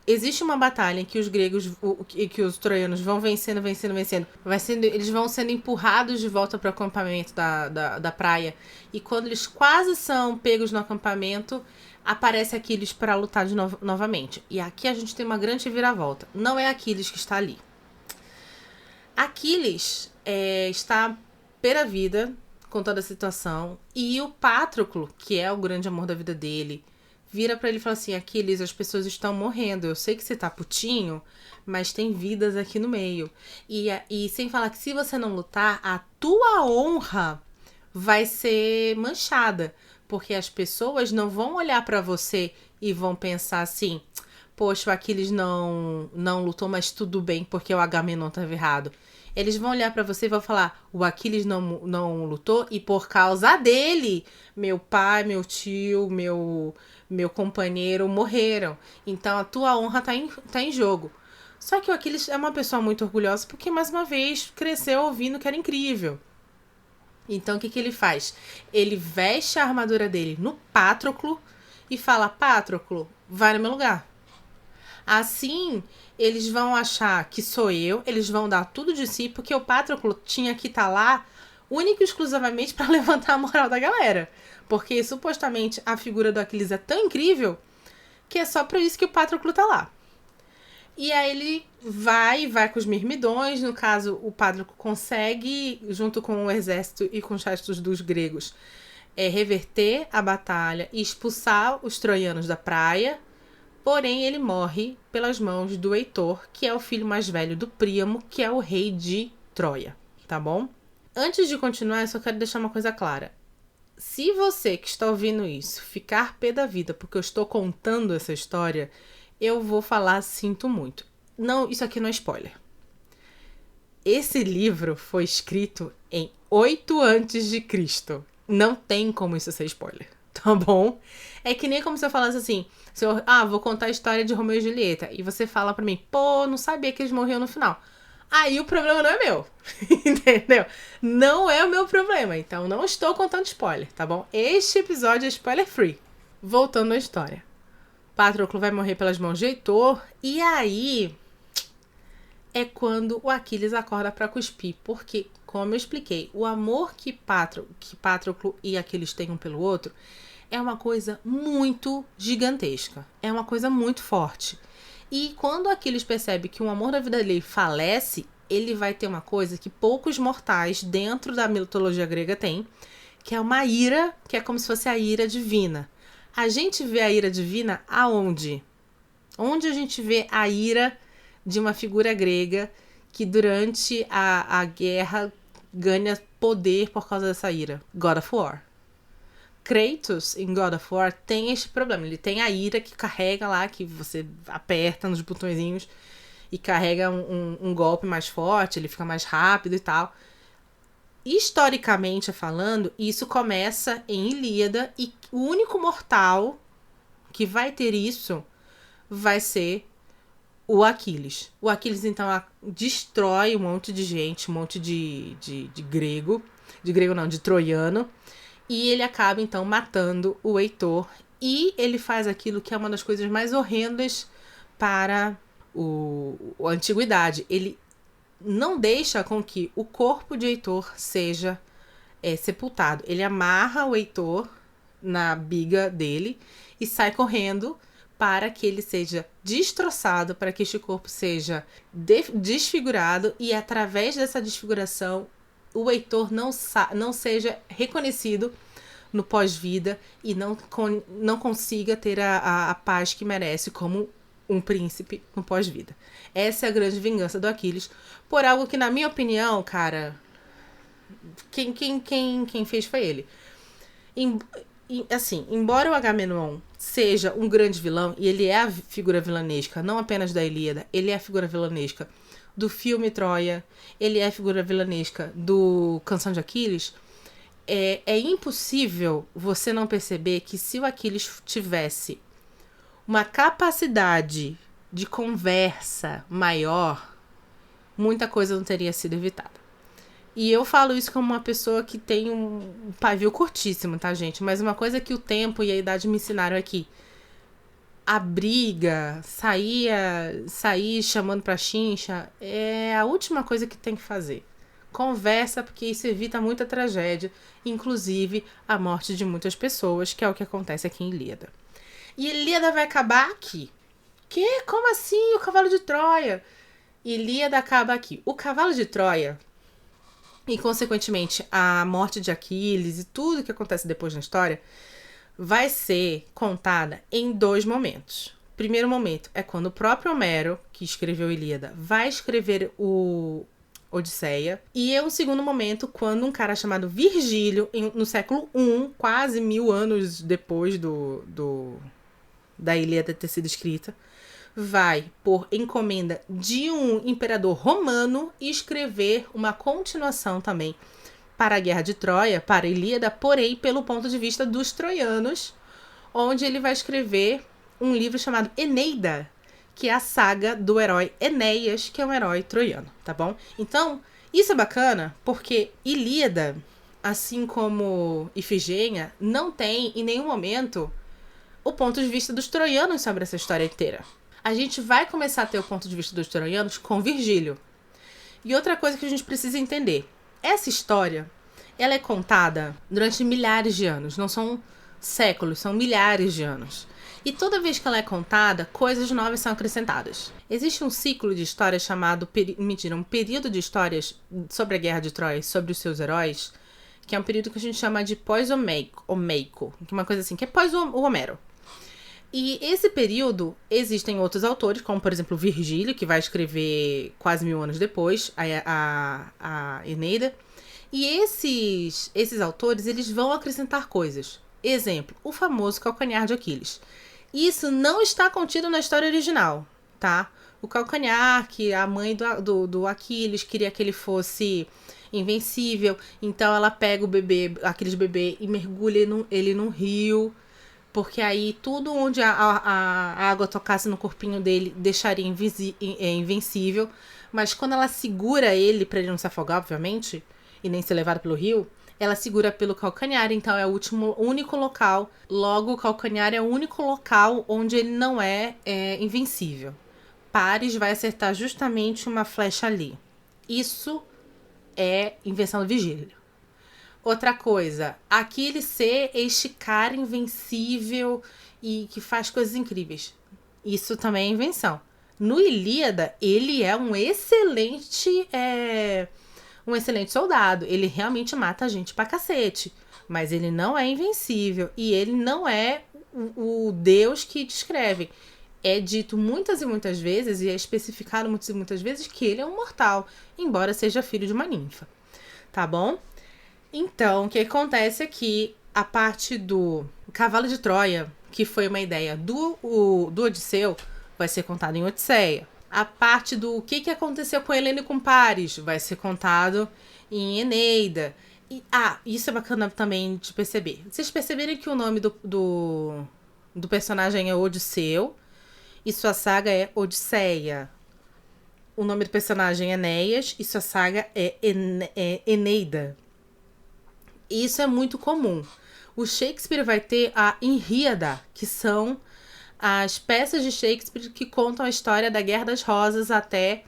Existe uma batalha em que os gregos e que os troianos vão vencendo. Eles vão sendo empurrados de volta para o acampamento da praia. E quando eles quase são pegos no acampamento, aparece Aquiles para lutar novamente. E aqui a gente tem uma grande viravolta. Não é Aquiles que está ali. Aquiles está pé da vida com toda a situação. E o Patroclo, que é o grande amor da vida dele, vira pra ele e fala assim, Aquiles, as pessoas estão morrendo. Eu sei que você tá putinho, mas tem vidas aqui no meio. E sem falar que se você não lutar, a tua honra vai ser manchada. Porque as pessoas não vão olhar pra você e vão pensar assim, poxa, o Aquiles não lutou, mas tudo bem, porque o Agamenon estava errado. Eles vão olhar pra você e vão falar, o Aquiles não lutou e por causa dele, meu pai, meu tio, meu companheiro morreram. Então a tua honra tá em jogo. Só que o Aquiles é uma pessoa muito orgulhosa porque, mais uma vez, cresceu ouvindo que era incrível. Então o que ele faz? Ele veste a armadura dele no Patroclo e fala, Patroclo, vai no meu lugar. Assim, eles vão achar que sou eu, eles vão dar tudo de si, porque o Patroclo tinha que estar lá única e exclusivamente para levantar a moral da galera. Porque supostamente a figura do Aquiles é tão incrível que é só por isso que o Patroclo tá lá. E aí ele vai com os mirmidões, no caso o Patroclo consegue, junto com o exército e com os restos dos gregos, reverter a batalha e expulsar os troianos da praia. Porém, ele morre pelas mãos do Heitor, que é o filho mais velho do Príamo, que é o rei de Troia, tá bom? Antes de continuar, eu só quero deixar uma coisa clara. Se você que está ouvindo isso ficar pé da vida porque eu estou contando essa história, eu vou falar sinto muito. Não, isso aqui não é spoiler. Esse livro foi escrito em 8 a.C. Não tem como isso ser spoiler, tá bom? É que nem como se eu falasse assim, vou contar a história de Romeu e Julieta, e você fala pra mim, não sabia que eles morriam no final. Aí o problema não é meu, entendeu? Não é o meu problema, então não estou contando spoiler, tá bom? Este episódio é spoiler free. Voltando à história. Patroclo vai morrer pelas mãos de Heitor, e aí é quando o Aquiles acorda pra cuspir, porque, como eu expliquei, o amor que Patroclo e Aquiles têm um pelo outro é uma coisa muito gigantesca, é uma coisa muito forte. E quando Aquiles percebe que o amor da vida dele falece, ele vai ter uma coisa que poucos mortais dentro da mitologia grega têm, que é uma ira, que é como se fosse a ira divina. A gente vê a ira divina aonde? Onde a gente vê a ira de uma figura grega que durante a guerra ganha poder por causa dessa ira? God of War. Kratos, em God of War, tem este problema. Ele tem a ira que carrega lá, que você aperta nos botõezinhos e carrega um golpe mais forte, ele fica mais rápido e tal. Historicamente falando, isso começa em Ilíada e o único mortal que vai ter isso vai ser o Aquiles. O Aquiles, então, destrói um monte de gente, um monte de grego. De grego não, de troiano. E ele acaba, então, matando o Heitor E ele faz aquilo que é uma das coisas mais horrendas para a antiguidade. Ele não deixa com que o corpo de Heitor seja sepultado. Ele amarra o Heitor na biga dele e sai correndo para que ele seja destroçado, para que este corpo seja desfigurado e através dessa desfiguração o Heitor não seja reconhecido no pós-vida e não consiga ter a paz que merece como um príncipe no pós-vida. Essa é a grande vingança do Aquiles por algo que, na minha opinião, cara, quem fez foi ele. Assim, embora o Agamenon seja um grande vilão, e ele é a figura vilanesca, não apenas da Ilíada, ele é a figura vilanesca do filme Troia, ele é a figura vilanesca do Canção de Aquiles, é impossível você não perceber que se o Aquiles tivesse uma capacidade de conversa maior, muita coisa não teria sido evitada. E eu falo isso como uma pessoa que tem um pavio curtíssimo, tá, gente? Mas uma coisa que o tempo e a idade me ensinaram é que a briga, sair chamando pra chincha, é a última coisa que tem que fazer. Conversa, porque isso evita muita tragédia, inclusive a morte de muitas pessoas, que é o que acontece aqui em Ilíada. E Ilíada vai acabar aqui. Que? Como assim? O cavalo de Troia? Ilíada acaba aqui. O cavalo de Troia, e consequentemente a morte de Aquiles e tudo que acontece depois na história, vai ser contada em 2 momentos. O primeiro momento é quando o próprio Homero, que escreveu Ilíada, vai escrever o Odisseia. E é um segundo momento quando um cara chamado Virgílio, no século I, quase 1000 anos depois da Ilíada ter sido escrita, vai, por encomenda de um imperador romano, escrever uma continuação também para a Guerra de Troia, para a Ilíada, porém pelo ponto de vista dos troianos, onde ele vai escrever um livro chamado Eneida, que é a saga do herói Enéas, que é um herói troiano, tá bom? Então, isso é bacana porque Ilíada, assim como Ifigênia, não tem em nenhum momento o ponto de vista dos troianos sobre essa história inteira. A gente vai começar a ter o ponto de vista dos troianos com Virgílio. E outra coisa que a gente precisa entender. Essa história, ela é contada durante milhares de anos. Não são séculos, são milhares de anos. E toda vez que ela é contada, coisas novas são acrescentadas. Existe um ciclo de histórias chamado... um período de histórias sobre a Guerra de Troia, sobre os seus heróis, que é um período que a gente chama de pós-homeico. Que é uma coisa assim, que é pós o Homero. E esse período, existem outros autores, como por exemplo Virgílio, que vai escrever quase 1000 anos depois, a Eneida. E esses autores, eles vão acrescentar coisas. Exemplo, o famoso calcanhar de Aquiles. Isso não está contido na história original, tá? O calcanhar, que a mãe do Aquiles queria que ele fosse invencível, então ela pega o bebê, Aquiles bebê, e mergulha ele num rio, porque aí tudo onde a água tocasse no corpinho dele deixaria invencível. Mas quando ela segura ele, para ele não se afogar, obviamente, e nem ser levado pelo rio, ela segura pelo calcanhar, então é o único local. Logo, o calcanhar é o único local onde ele não é invencível. Paris vai acertar justamente uma flecha ali. Isso é invenção do Virgílio. Outra coisa, Aquiles ser este cara invencível e que faz coisas incríveis. Isso também é invenção. No Ilíada, ele é um excelente soldado. Ele realmente mata a gente pra cacete. Mas ele não é invencível. E ele não é o deus que descreve. É dito muitas e muitas vezes, e é especificado muitas e muitas vezes, que ele é um mortal, embora seja filho de uma ninfa. Tá bom? Então, o que acontece é que a parte do cavalo de Troia, que foi uma ideia do Odisseu, vai ser contada em Odisseia. A parte do que aconteceu com Helena e com Paris vai ser contado em Eneida. E, isso é bacana também de perceber. Vocês perceberem que o nome do personagem é Odisseu e sua saga é Odisseia. O nome do personagem é Enéas e sua saga é Eneida. Isso é muito comum. O Shakespeare vai ter a Henríada, que são as peças de Shakespeare que contam a história da Guerra das Rosas até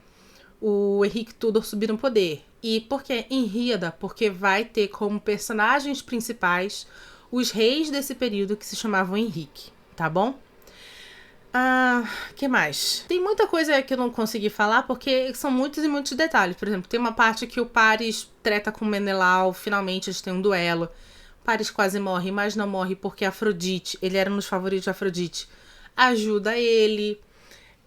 o Henrique Tudor subir no poder. E por que Henríada? Porque vai ter como personagens principais os reis desse período que se chamavam Henrique, tá bom? Que mais? Tem muita coisa que eu não consegui falar porque são muitos e muitos detalhes. Por exemplo, tem uma parte que o Paris treta com Menelau, finalmente eles têm um duelo. Paris quase morre, mas não morre porque Afrodite, ele era um dos favoritos de Afrodite, ajuda ele.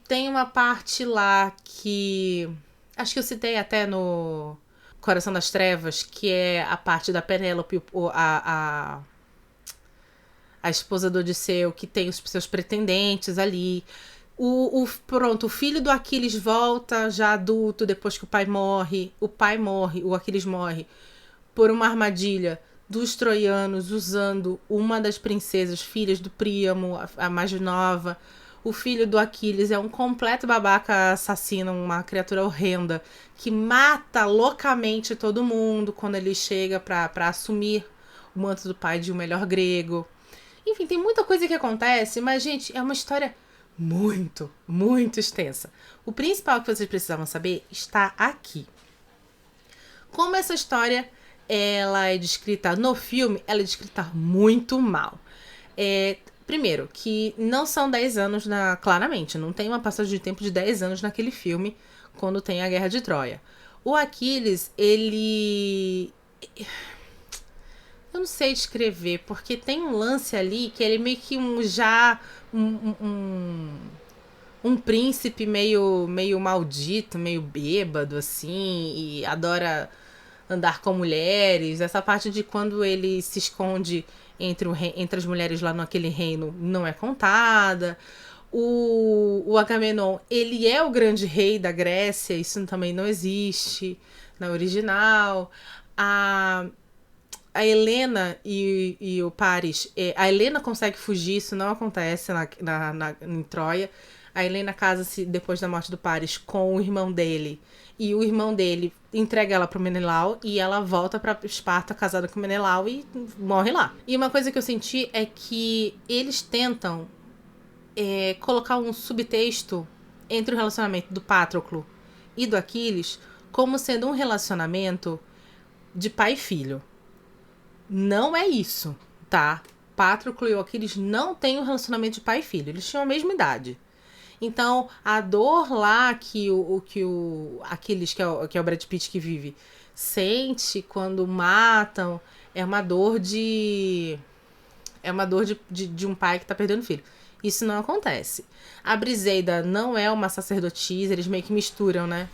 Tem uma parte lá que acho que eu citei até no Coração das Trevas, que é a parte da Penélope, a esposa do Odisseu, que tem os seus pretendentes ali. Pronto, o filho do Aquiles volta já adulto, depois que o pai morre. O pai morre, o Aquiles morre, por uma armadilha dos troianos, usando uma das princesas, filhas do Príamo, a mais nova. O filho do Aquiles é um completo babaca assassino, uma criatura horrenda, que mata loucamente todo mundo quando ele chega pra assumir o manto do pai de um melhor grego. Enfim, tem muita coisa que acontece, mas, gente, é uma história muito, muito extensa. O principal que vocês precisavam saber está aqui. Como essa história ela é descrita no filme, ela é descrita muito mal. Primeiro, que não são 10 anos, claramente, não tem uma passagem de tempo de 10 anos naquele filme, quando tem a Guerra de Troia. O Aquiles, ele... Eu não sei descrever, porque tem um lance ali que ele é meio que um príncipe meio maldito, meio bêbado, assim, e adora andar com mulheres. Essa parte de quando ele se esconde entre as mulheres lá naquele reino não é contada. O Agamenon, ele é o grande rei da Grécia, isso também não existe na original. A Helena e o Paris, a Helena consegue fugir, isso não acontece em Troia. A Helena casa-se depois da morte do Paris com o irmão dele. E o irmão dele entrega ela pro Menelau e ela volta pra Esparta casada com o Menelau e morre lá. E uma coisa que eu senti é que eles tentam colocar um subtexto entre o relacionamento do Patroclo e do Aquiles como sendo um relacionamento de pai e filho. Não é isso, tá? Patroclo e o Aquiles não têm um relacionamento de pai e filho. Eles tinham a mesma idade. Então, a dor lá que o Aquiles, que é o Brad Pitt que vive, sente quando matam, é uma dor de um pai que tá perdendo filho. Isso não acontece. A Briseida não é uma sacerdotisa, eles meio que misturam, né?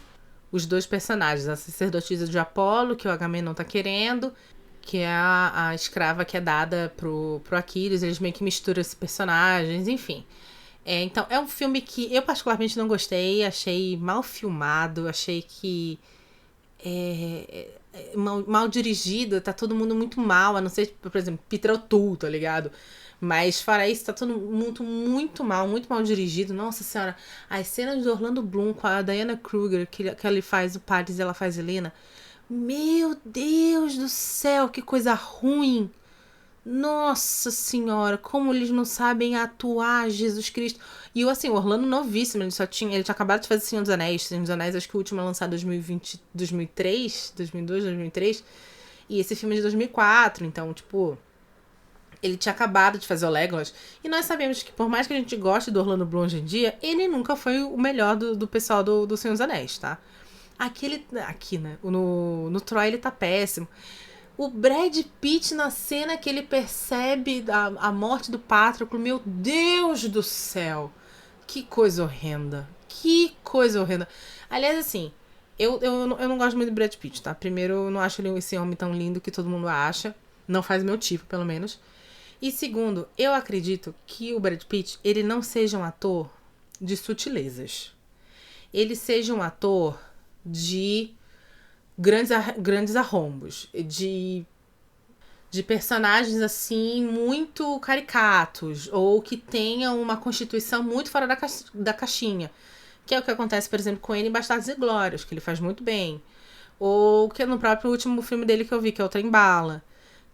Os dois personagens. A sacerdotisa de Apolo, que o Agamenon tá querendo, que é a escrava que é dada pro Aquiles. Eles meio que misturam esses personagens, enfim. Então, é um filme que eu particularmente não gostei, achei mal filmado, achei que mal dirigido, tá todo mundo muito mal, a não ser, por exemplo, Peter O'Toole, tá ligado? Mas fora isso, tá todo mundo muito mal dirigido. Nossa senhora, as cenas do Orlando Bloom com a Diana Kruger, que ele faz o Paris e ela faz a Helena, meu Deus do céu, que coisa ruim! Nossa senhora, como eles não sabem atuar, Jesus Cristo. E o Orlando novíssimo, ele tinha acabado de fazer Senhor dos Anéis. Senhor dos Anéis, acho que o último é lançado em 2002, 2003. E esse filme é de 2004, então, tipo, ele tinha acabado de fazer o Legolas. E nós sabemos que, por mais que a gente goste do Orlando Bloom hoje em dia, ele nunca foi o melhor do pessoal do Senhor dos Anéis, tá? Aqui, né? No Troy ele tá péssimo. O Brad Pitt, na cena que ele percebe a morte do Patroclo, meu Deus do céu! Que coisa horrenda. Que coisa horrenda. Aliás, assim, eu não gosto muito do Brad Pitt, tá? Primeiro, eu não acho ele esse homem tão lindo que todo mundo acha. Não faz meu tipo, pelo menos. E segundo, eu acredito que o Brad Pitt, ele não seja um ator de sutilezas. Ele seja um ator de grandes arrombos, de personagens assim muito caricatos ou que tenham uma constituição muito fora da caixinha, que é o que acontece, por exemplo, com ele em Bastardos e Glórias, que ele faz muito bem, ou que é no próprio último filme dele que eu vi, que é o Trem Bala,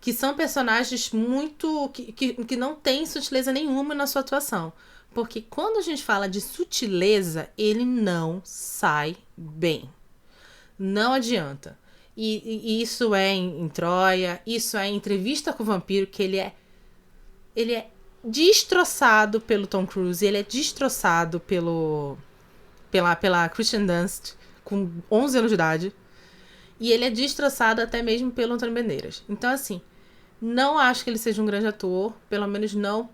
que são personagens muito... que não tem sutileza nenhuma na sua atuação. Porque quando a gente fala de sutileza, ele não sai bem. Não adianta. E isso é em Troia, isso é em Entrevista com o Vampiro, que ele é destroçado pelo Tom Cruise, ele é destroçado pela Kristen Dunst, com 11 anos de idade, e ele é destroçado até mesmo pelo Antônio Bandeiras. Então, assim, não acho que ele seja um grande ator, pelo menos não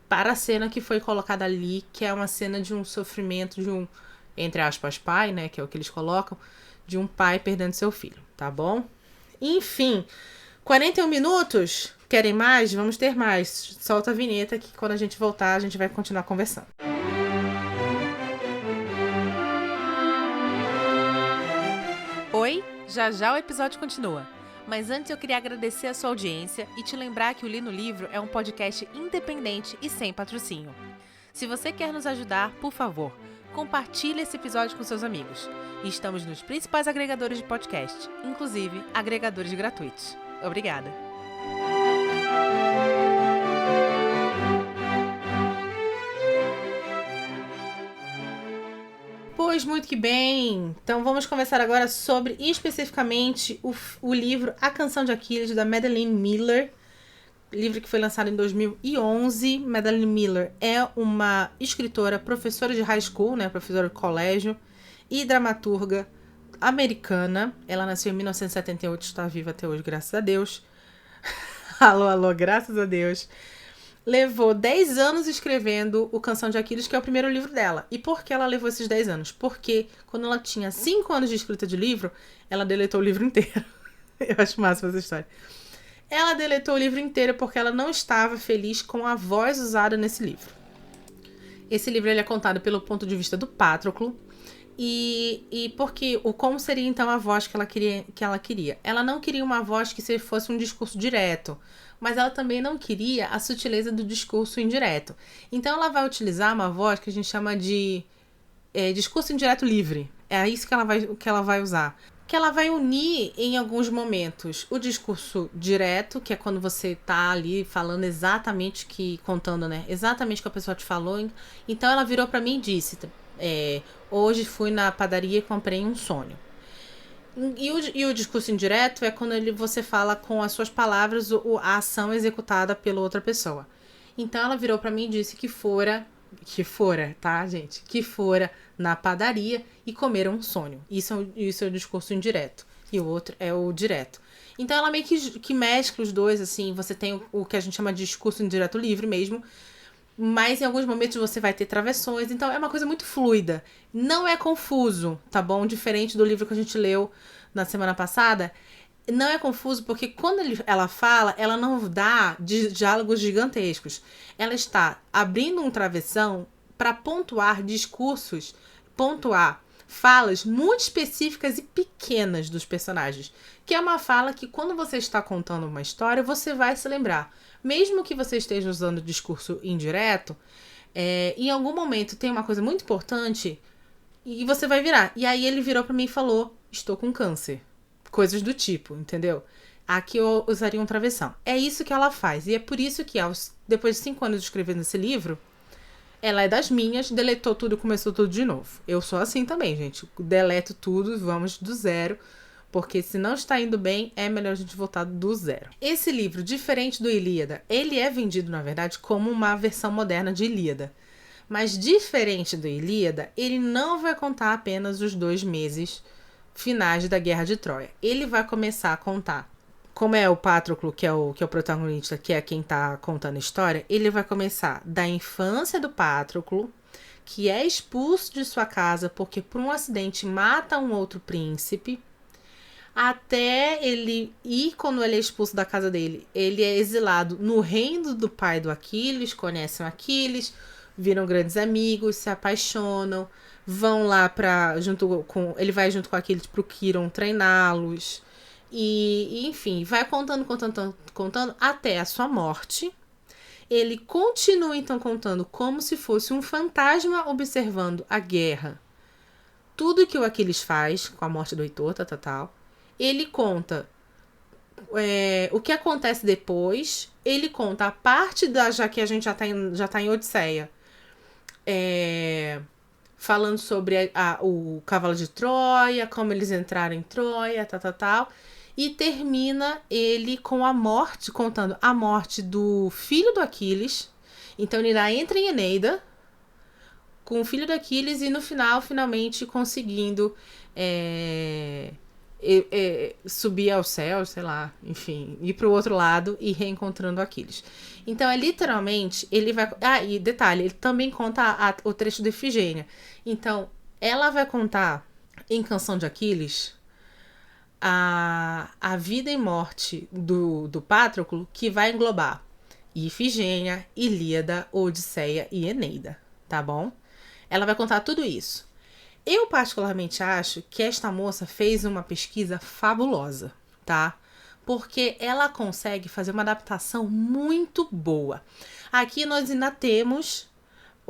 para a cena que foi colocada ali, que é uma cena de um sofrimento de um, entre aspas, pai, né, que é o que eles colocam, de um pai perdendo seu filho, tá bom? Enfim, 41 minutos? Querem mais? Vamos ter mais. Solta a vinheta que quando a gente voltar, a gente vai continuar conversando. Oi, já já o episódio continua. Mas antes eu queria agradecer a sua audiência e te lembrar que o Li no Livro é um podcast independente e sem patrocínio. Se você quer nos ajudar, por favor, compartilhe esse episódio com seus amigos. E estamos nos principais agregadores de podcast, inclusive agregadores gratuitos. Obrigada! Pois muito que bem! Então vamos conversar agora sobre especificamente o livro A Canção de Aquiles, da Madeline Miller. Livro que foi lançado em 2011. Madeline Miller é uma escritora, professora de high school, né, professora de colégio e dramaturga americana. Ela nasceu em 1978, está viva até hoje, graças a Deus. Alô, alô, graças a Deus. Levou 10 anos escrevendo o Canção de Aquiles, que é o primeiro livro dela. E por que ela levou esses 10 anos? Porque quando ela tinha 5 anos de escrita de livro, ela deletou o livro inteiro. Eu acho máxima essa história. Ela deletou o livro inteiro porque ela não estava feliz com a voz usada nesse livro. Esse livro ele é contado pelo ponto de vista do Patroclo. E porque como seria então a voz que ela queria? Ela não queria uma voz que fosse um discurso direto, mas ela também não queria a sutileza do discurso indireto. Então ela vai utilizar uma voz que a gente chama de discurso indireto livre. É isso que ela vai usar. Que ela vai unir em alguns momentos o discurso direto, que é quando você tá ali falando exatamente contando, né? Exatamente o que a pessoa te falou. Então ela virou pra mim e disse: hoje fui na padaria e comprei um sonho. E o discurso indireto é quando você fala com as suas palavras a ação executada pela outra pessoa. Então ela virou pra mim e disse que fora, tá, gente? Que fora na padaria e comer um sonho. Isso é o discurso indireto. E o outro é o direto. Então ela meio que mescla os dois, assim. Você tem o que a gente chama de discurso indireto livre mesmo. Mas em alguns momentos você vai ter travessões. Então é uma coisa muito fluida. Não é confuso, tá bom? Diferente do livro que a gente leu na semana passada. Não é confuso porque quando ela fala, ela não dá diálogos gigantescos. Ela está abrindo um travessão para pontuar discursos, pontuar falas muito específicas e pequenas dos personagens. Que é uma fala que quando você está contando uma história, você vai se lembrar. Mesmo que você esteja usando discurso indireto, em algum momento tem uma coisa muito importante e você vai virar. E aí ele virou para mim e falou: estou com câncer. Coisas do tipo, entendeu? Aqui eu usaria um travessão. É isso que ela faz. E é por isso que, depois de 5 anos escrevendo esse livro, ela é das minhas, deletou tudo e começou tudo de novo. Eu sou assim também, gente. Deleto tudo, vamos do zero. Porque se não está indo bem, é melhor a gente voltar do zero. Esse livro, diferente do Ilíada, ele é vendido, na verdade, como uma versão moderna de Ilíada. Mas diferente do Ilíada, ele não vai contar apenas os 2 meses finais da Guerra de Troia. Ele vai começar a contar, como é o Patroclo, que é o protagonista, que é quem está contando a história, ele vai começar da infância do Patroclo, que é expulso de sua casa porque por um acidente mata um outro príncipe, até ele ir, quando ele é expulso da casa dele, ele é exilado no reino do pai do Aquiles, conhecem o Aquiles, viram grandes amigos, se apaixonam, vão lá ele vai junto com Aquiles pro Quirón treiná-los, e enfim, vai contando até a sua morte. Ele continua então contando como se fosse um fantasma observando a guerra. Tudo que o Aquiles faz com a morte do Heitor, ele conta o que acontece depois. Ele conta a parte já que a gente já tá em Odisseia. Falando sobre o cavalo de Troia, como eles entraram em Troia, tal. E termina ele com a morte, contando a morte do filho do Aquiles. Então ele ainda entra em Eneida com o filho do Aquiles e no final, finalmente, conseguindo subir ao céu, sei lá, enfim, ir pro outro lado e reencontrando Aquiles. Então, literalmente, ele vai... e detalhe, ele também conta o trecho de Ifigênia. Então, ela vai contar, em Canção de Aquiles, a vida e morte do Patroclo, que vai englobar Ifigênia, Ilíada, Odisseia e Eneida, tá bom? Ela vai contar tudo isso. Eu particularmente acho que esta moça fez uma pesquisa fabulosa, tá? Porque ela consegue fazer uma adaptação muito boa. Aqui nós ainda temos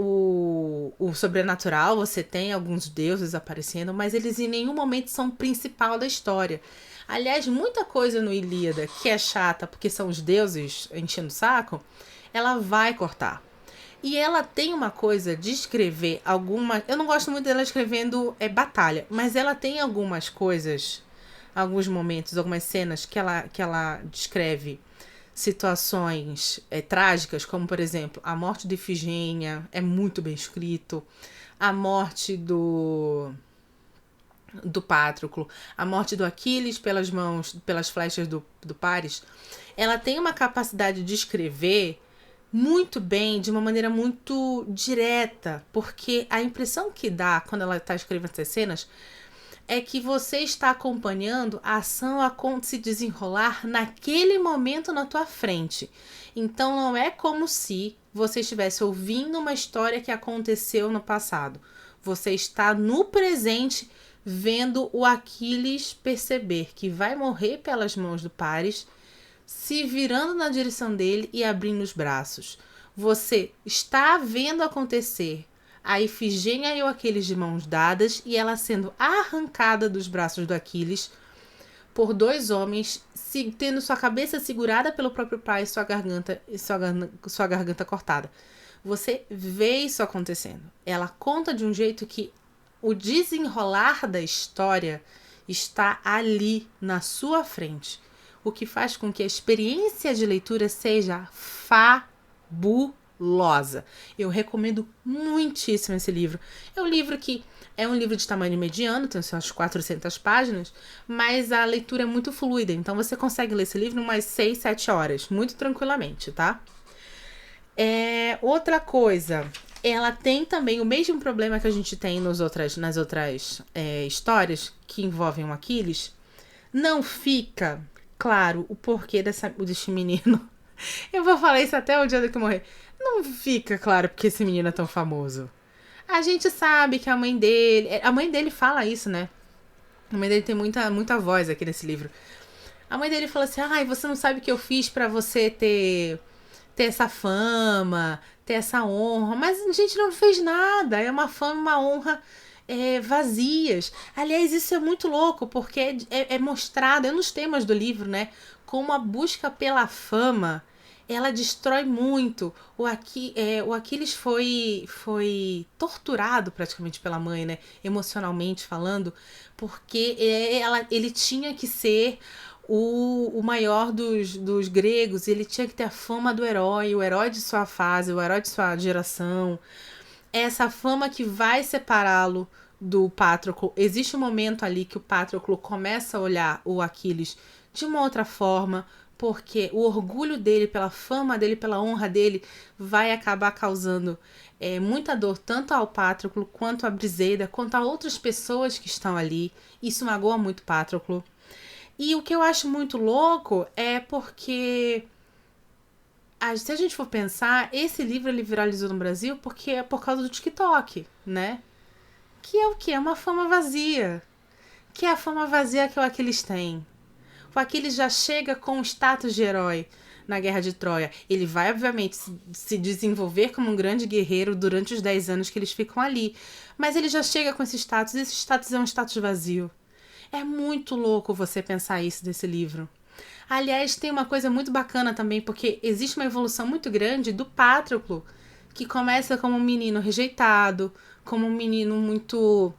o sobrenatural, você tem alguns deuses aparecendo, mas eles em nenhum momento são o principal da história. Aliás, muita coisa no Ilíada que é chata porque são os deuses enchendo o saco, ela vai cortar. E ela tem uma coisa de escrever alguma... Eu não gosto muito dela escrevendo batalha, mas ela tem algumas coisas, alguns momentos, algumas cenas que ela descreve situações trágicas, como, por exemplo, a morte de Ifigênia é muito bem escrito, a morte do Patroclo, a morte do Aquiles pelas flechas do Paris. Ela tem uma capacidade de escrever muito bem, de uma maneira muito direta, porque a impressão que dá quando ela está escrevendo essas cenas é que você está acompanhando a ação se desenrolar naquele momento na tua frente. Então não é como se você estivesse ouvindo uma história que aconteceu no passado. Você está no presente vendo o Aquiles perceber que vai morrer pelas mãos do Paris, se virando na direção dele e abrindo os braços. Você está vendo acontecer a Ifigênia e o Aquiles de mãos dadas e ela sendo arrancada dos braços do Aquiles por dois homens, tendo sua cabeça segurada pelo próprio pai e sua garganta cortada. Você vê isso acontecendo. Ela conta de um jeito que o desenrolar da história está ali na sua frente, o que faz com que a experiência de leitura seja fabulosa. Eu recomendo muitíssimo esse livro. É um livro de tamanho mediano, tem umas 400 páginas, mas a leitura é muito fluida, então você consegue ler esse livro em umas 6, 7 horas, muito tranquilamente, tá? Outra coisa, ela tem também o mesmo problema que a gente tem nas outras histórias que envolvem o Aquiles. Não fica claro o porquê desse menino. Eu vou falar isso até o dia que eu morrer. Não fica claro porque esse menino é tão famoso. A gente sabe que a mãe dele fala isso, né? A mãe dele tem muita voz aqui nesse livro. A mãe dele fala assim: ai, você não sabe o que eu fiz pra você ter essa fama, ter essa honra. Mas a gente não fez nada. É uma fama, uma honra vazias. Aliás, isso é muito louco, porque é mostrado, nos temas do livro, né? Como a busca pela fama, ela destrói muito. O Aquiles foi torturado praticamente pela mãe, né? Emocionalmente falando, porque ele tinha que ser o maior dos gregos, ele tinha que ter a fama do herói, o herói de sua fase, o herói de sua geração. Essa fama que vai separá-lo do Patroclo. Existe um momento ali que o Patroclo começa a olhar o Aquiles de uma outra forma, porque o orgulho dele, pela fama dele, pela honra dele, vai acabar causando muita dor, tanto ao Patroclo, quanto a Briseida, quanto a outras pessoas que estão ali. Isso magoa muito o Patroclo. E o que eu acho muito louco é porque, se a gente for pensar, esse livro ele viralizou no Brasil porque é por causa do TikTok, né? Que é o quê? É uma fama vazia. Que é a fama vazia que o Aquiles tem. O Aquiles já chega com o status de herói na Guerra de Troia. Ele vai, obviamente, se desenvolver como um grande guerreiro durante os 10 anos que eles ficam ali. Mas ele já chega com esse status. Esse status é um status vazio. É muito louco você pensar isso desse livro. Aliás, tem uma coisa muito bacana também, porque existe uma evolução muito grande do Patroclo, que começa como um menino rejeitado, como um menino muito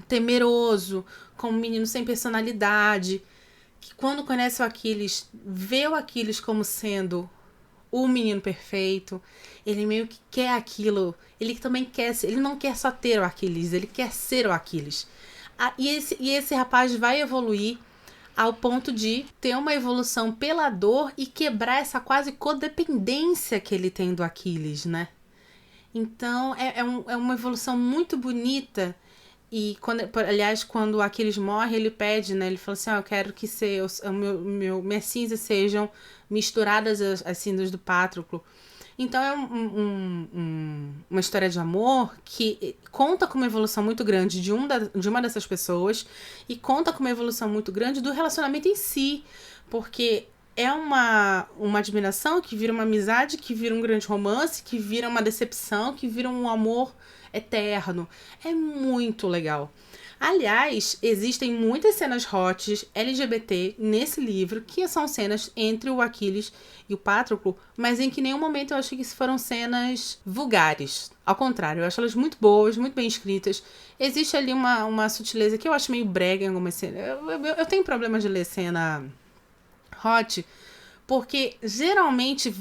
temeroso, como um menino sem personalidade, que quando conhece o Aquiles, vê o Aquiles como sendo o menino perfeito, ele meio que quer aquilo, ele também quer ser, ele não quer só ter o Aquiles, ele quer ser o Aquiles. E esse rapaz vai evoluir ao ponto de ter uma evolução pela dor e quebrar essa quase codependência que ele tem do Aquiles, né? Então é uma evolução muito bonita. E aliás, quando o Aquiles morre, ele pede, né? Ele fala assim: eu quero que minhas cinzas sejam misturadas às cinzas do Patroclo. Então é uma história de amor que conta com uma evolução muito grande de uma dessas pessoas e conta com uma evolução muito grande do relacionamento em si. Porque é uma admiração que vira uma amizade, que vira um grande romance, que vira uma decepção, que vira um amor eterno. É muito legal. Aliás, existem muitas cenas hot LGBT nesse livro, que são cenas entre o Aquiles e o Patroclo, mas em que nenhum momento eu achei que foram cenas vulgares. Ao contrário, eu acho elas muito boas, muito bem escritas. Existe ali uma sutileza que eu acho meio brega em algumas cenas. Eu tenho problemas de ler cena hot, porque geralmente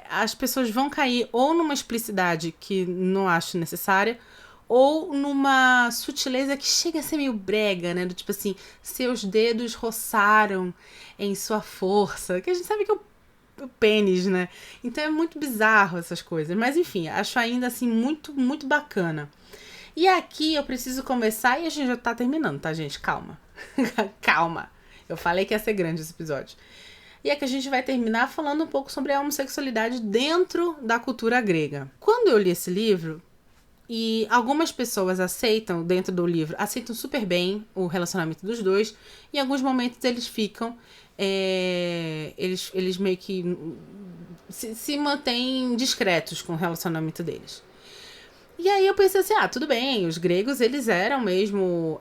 as pessoas vão cair ou numa explicidade que não acho necessária, ou numa sutileza que chega a ser meio brega, né? Do tipo assim, seus dedos roçaram em sua força. Que a gente sabe que é o pênis, né? Então é muito bizarro essas coisas. Mas enfim, acho ainda assim muito, muito bacana. E aqui eu preciso começar e a gente já tá terminando, tá, gente? Calma. Calma. Eu falei que ia ser grande esse episódio. E é que a gente vai terminar falando um pouco sobre a homossexualidade dentro da cultura grega. Quando eu li esse livro, e algumas pessoas aceitam, dentro do livro, aceitam super bem o relacionamento dos dois, e em alguns momentos eles ficam, eles meio que se mantêm discretos com o relacionamento deles. E aí eu pensei assim, tudo bem, os gregos, eles eram mesmo,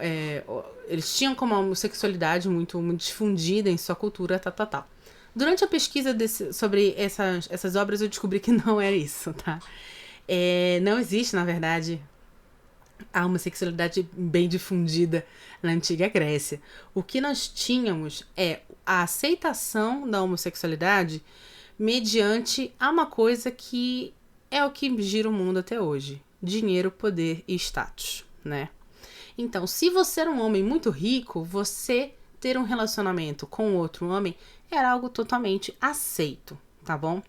eles tinham como a homossexualidade muito, muito difundida em sua cultura, tal. Durante a pesquisa sobre essas obras, eu descobri que não era isso, tá? Não existe, na verdade, a homossexualidade bem difundida na antiga Grécia. O que nós tínhamos é a aceitação da homossexualidade mediante a uma coisa que é o que gira o mundo até hoje: dinheiro, poder e status, né? Então, se você era um homem muito rico, você ter um relacionamento com outro homem era algo totalmente aceito, tá bom?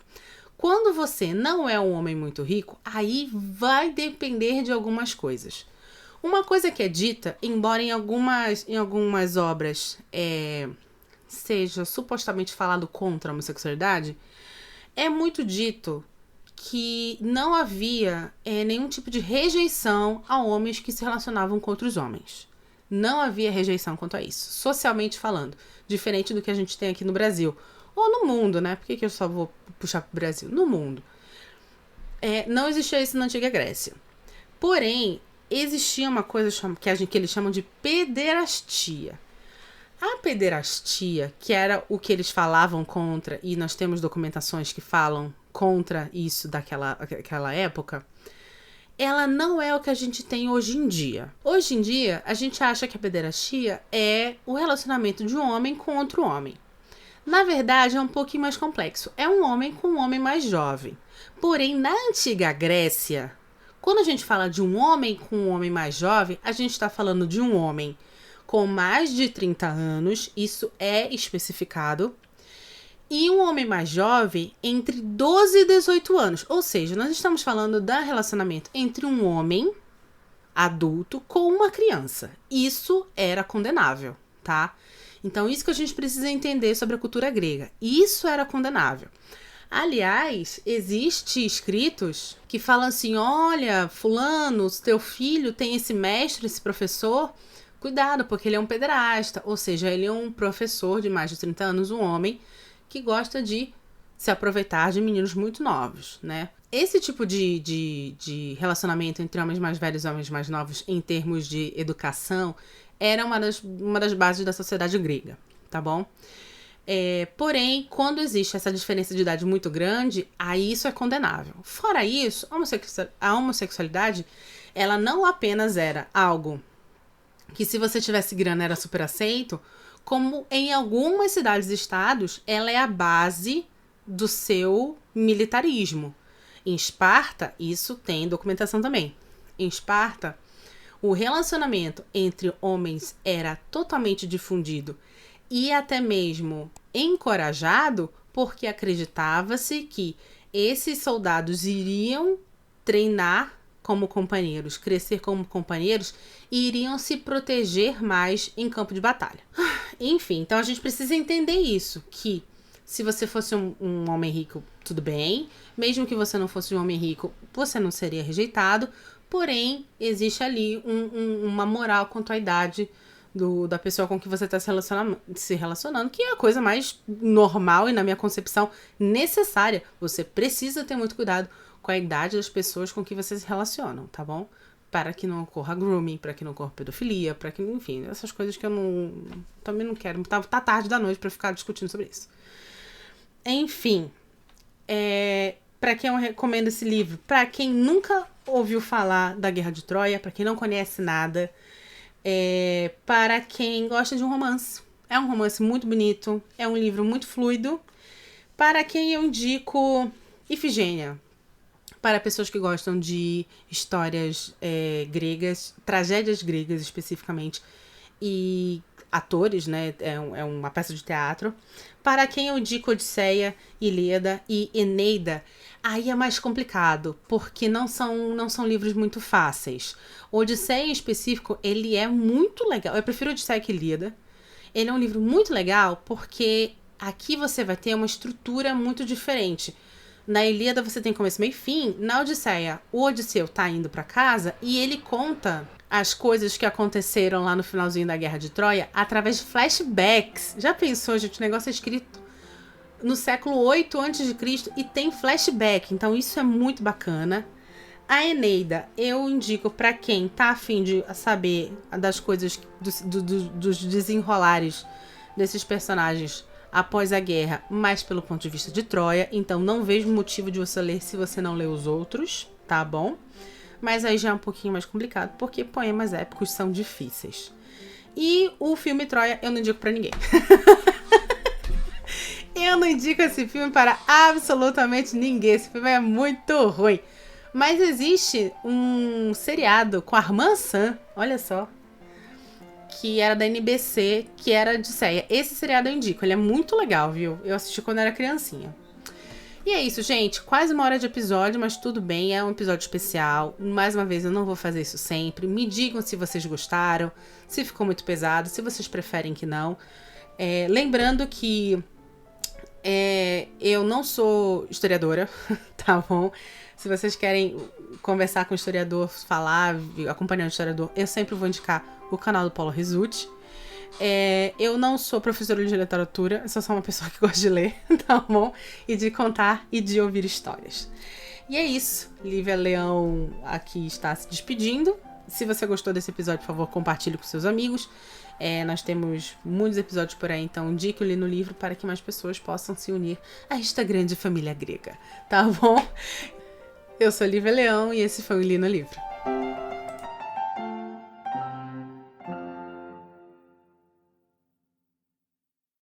Quando você não é um homem muito rico, aí vai depender de algumas coisas. Uma coisa que é dita, embora em algumas obras seja supostamente falado contra a homossexualidade, é muito dito que não havia nenhum tipo de rejeição a homens que se relacionavam com outros homens. Não havia rejeição quanto a isso, socialmente falando, diferente do que a gente tem aqui no Brasil. Ou no mundo, né? Por que eu só vou puxar pro Brasil? No mundo. Não existia isso na antiga Grécia. Porém, existia uma coisa que eles chamam de pederastia. A pederastia, que era o que eles falavam contra, e nós temos documentações que falam contra isso daquela época, ela não é o que a gente tem hoje em dia. Hoje em dia, a gente acha que a pederastia é o relacionamento de um homem com outro homem. Na verdade, é um pouquinho mais complexo. É um homem com um homem mais jovem. Porém, na antiga Grécia, quando a gente fala de um homem com um homem mais jovem, a gente está falando de um homem com mais de 30 anos, isso é especificado, e um homem mais jovem entre 12 e 18 anos. Ou seja, nós estamos falando do relacionamento entre um homem adulto com uma criança. Isso era condenável, tá? Então, isso que a gente precisa entender sobre a cultura grega. Isso era condenável. Aliás, existem escritos que falam assim: olha, fulano, teu filho tem esse mestre, esse professor, cuidado, porque ele é um pederasta. Ou seja, ele é um professor de mais de 30 anos, um homem, que gosta de se aproveitar de meninos muito novos, né? Esse tipo de relacionamento entre homens mais velhos e homens mais novos, em termos de educação, era uma das bases da sociedade grega, tá bom? Porém, quando existe essa diferença de idade muito grande, aí isso é condenável. Fora isso, a homossexualidade, ela não apenas era algo que, se você tivesse grana, era super aceito, como em algumas cidades e estados, ela é a base do seu militarismo. Em Esparta, isso tem documentação também. Em Esparta, o relacionamento entre homens era totalmente difundido e até mesmo encorajado, porque acreditava-se que esses soldados iriam treinar como companheiros, crescer como companheiros e iriam se proteger mais em campo de batalha. Enfim, então a gente precisa entender isso, que se você fosse um homem rico, tudo bem. Mesmo que você não fosse um homem rico, você não seria rejeitado. Porém, existe ali uma moral quanto à idade da pessoa com que você está se relacionando, que é a coisa mais normal e, na minha concepção, necessária. Você precisa ter muito cuidado com a idade das pessoas com que você se relacionam, tá bom? Para que não ocorra grooming, para que não ocorra pedofilia, para que, enfim, essas coisas que eu também não quero. Tá tarde da noite para ficar discutindo sobre isso. Enfim, para quem eu recomendo esse livro? Para quem nunca ouviu falar da Guerra de Troia, para quem não conhece nada, para quem gosta de um romance. É um romance muito bonito, é um livro muito fluido. Para quem eu indico Ifigênia, para pessoas que gostam de histórias gregas, tragédias gregas especificamente, e atores, né? É uma peça de teatro. Para quem eu indico Odisseia, Ilíada e Eneida, aí é mais complicado, porque não são livros muito fáceis. Odisseia, em específico, ele é muito legal. Eu prefiro Odisseia que Ilíada. Ele é um livro muito legal, porque aqui você vai ter uma estrutura muito diferente. Na Ilíada você tem começo, meio e fim. Na Odisseia, o Odisseu tá indo pra casa e ele conta as coisas que aconteceram lá no finalzinho da Guerra de Troia através de flashbacks. Já pensou, gente? O negócio é escrito no século 8 a.C. e tem flashback. Então isso é muito bacana. A Eneida, eu indico pra quem tá afim de saber das coisas, dos desenrolares desses personagens após a guerra, mas pelo ponto de vista de Troia. Então não vejo motivo de você ler se você não lê os outros, tá bom? Mas aí já é um pouquinho mais complicado, porque poemas épicos são difíceis. E o filme Troia eu não indico pra ninguém. Eu não indico esse filme para absolutamente ninguém. Esse filme é muito ruim. Mas existe um seriado com a Armand, olha só, que era da NBC, que era Odisseia. Esse seriado eu indico, ele é muito legal, viu? Eu assisti quando era criancinha. E é isso, gente. Quase 1 hora de episódio, mas tudo bem, é um episódio especial. Mais uma vez, eu não vou fazer isso sempre. Me digam se vocês gostaram, se ficou muito pesado, se vocês preferem que não. Lembrando que eu não sou historiadora, tá bom? Se vocês querem conversar com o historiador, falar, acompanhar o historiador, eu sempre vou indicar o canal do Paulo Rizzuti. Eu não sou professora de literatura, eu sou só uma pessoa que gosta de ler, tá bom? E de contar e de ouvir histórias. E é isso. Lívia Leão aqui está se despedindo. Se você gostou desse episódio, por favor, compartilhe com seus amigos. Nós temos muitos episódios por aí, então indique o Li no Livro para que mais pessoas possam se unir a esta grande família grega, tá bom? Eu sou Lívia Leão e esse foi o Li no Livro.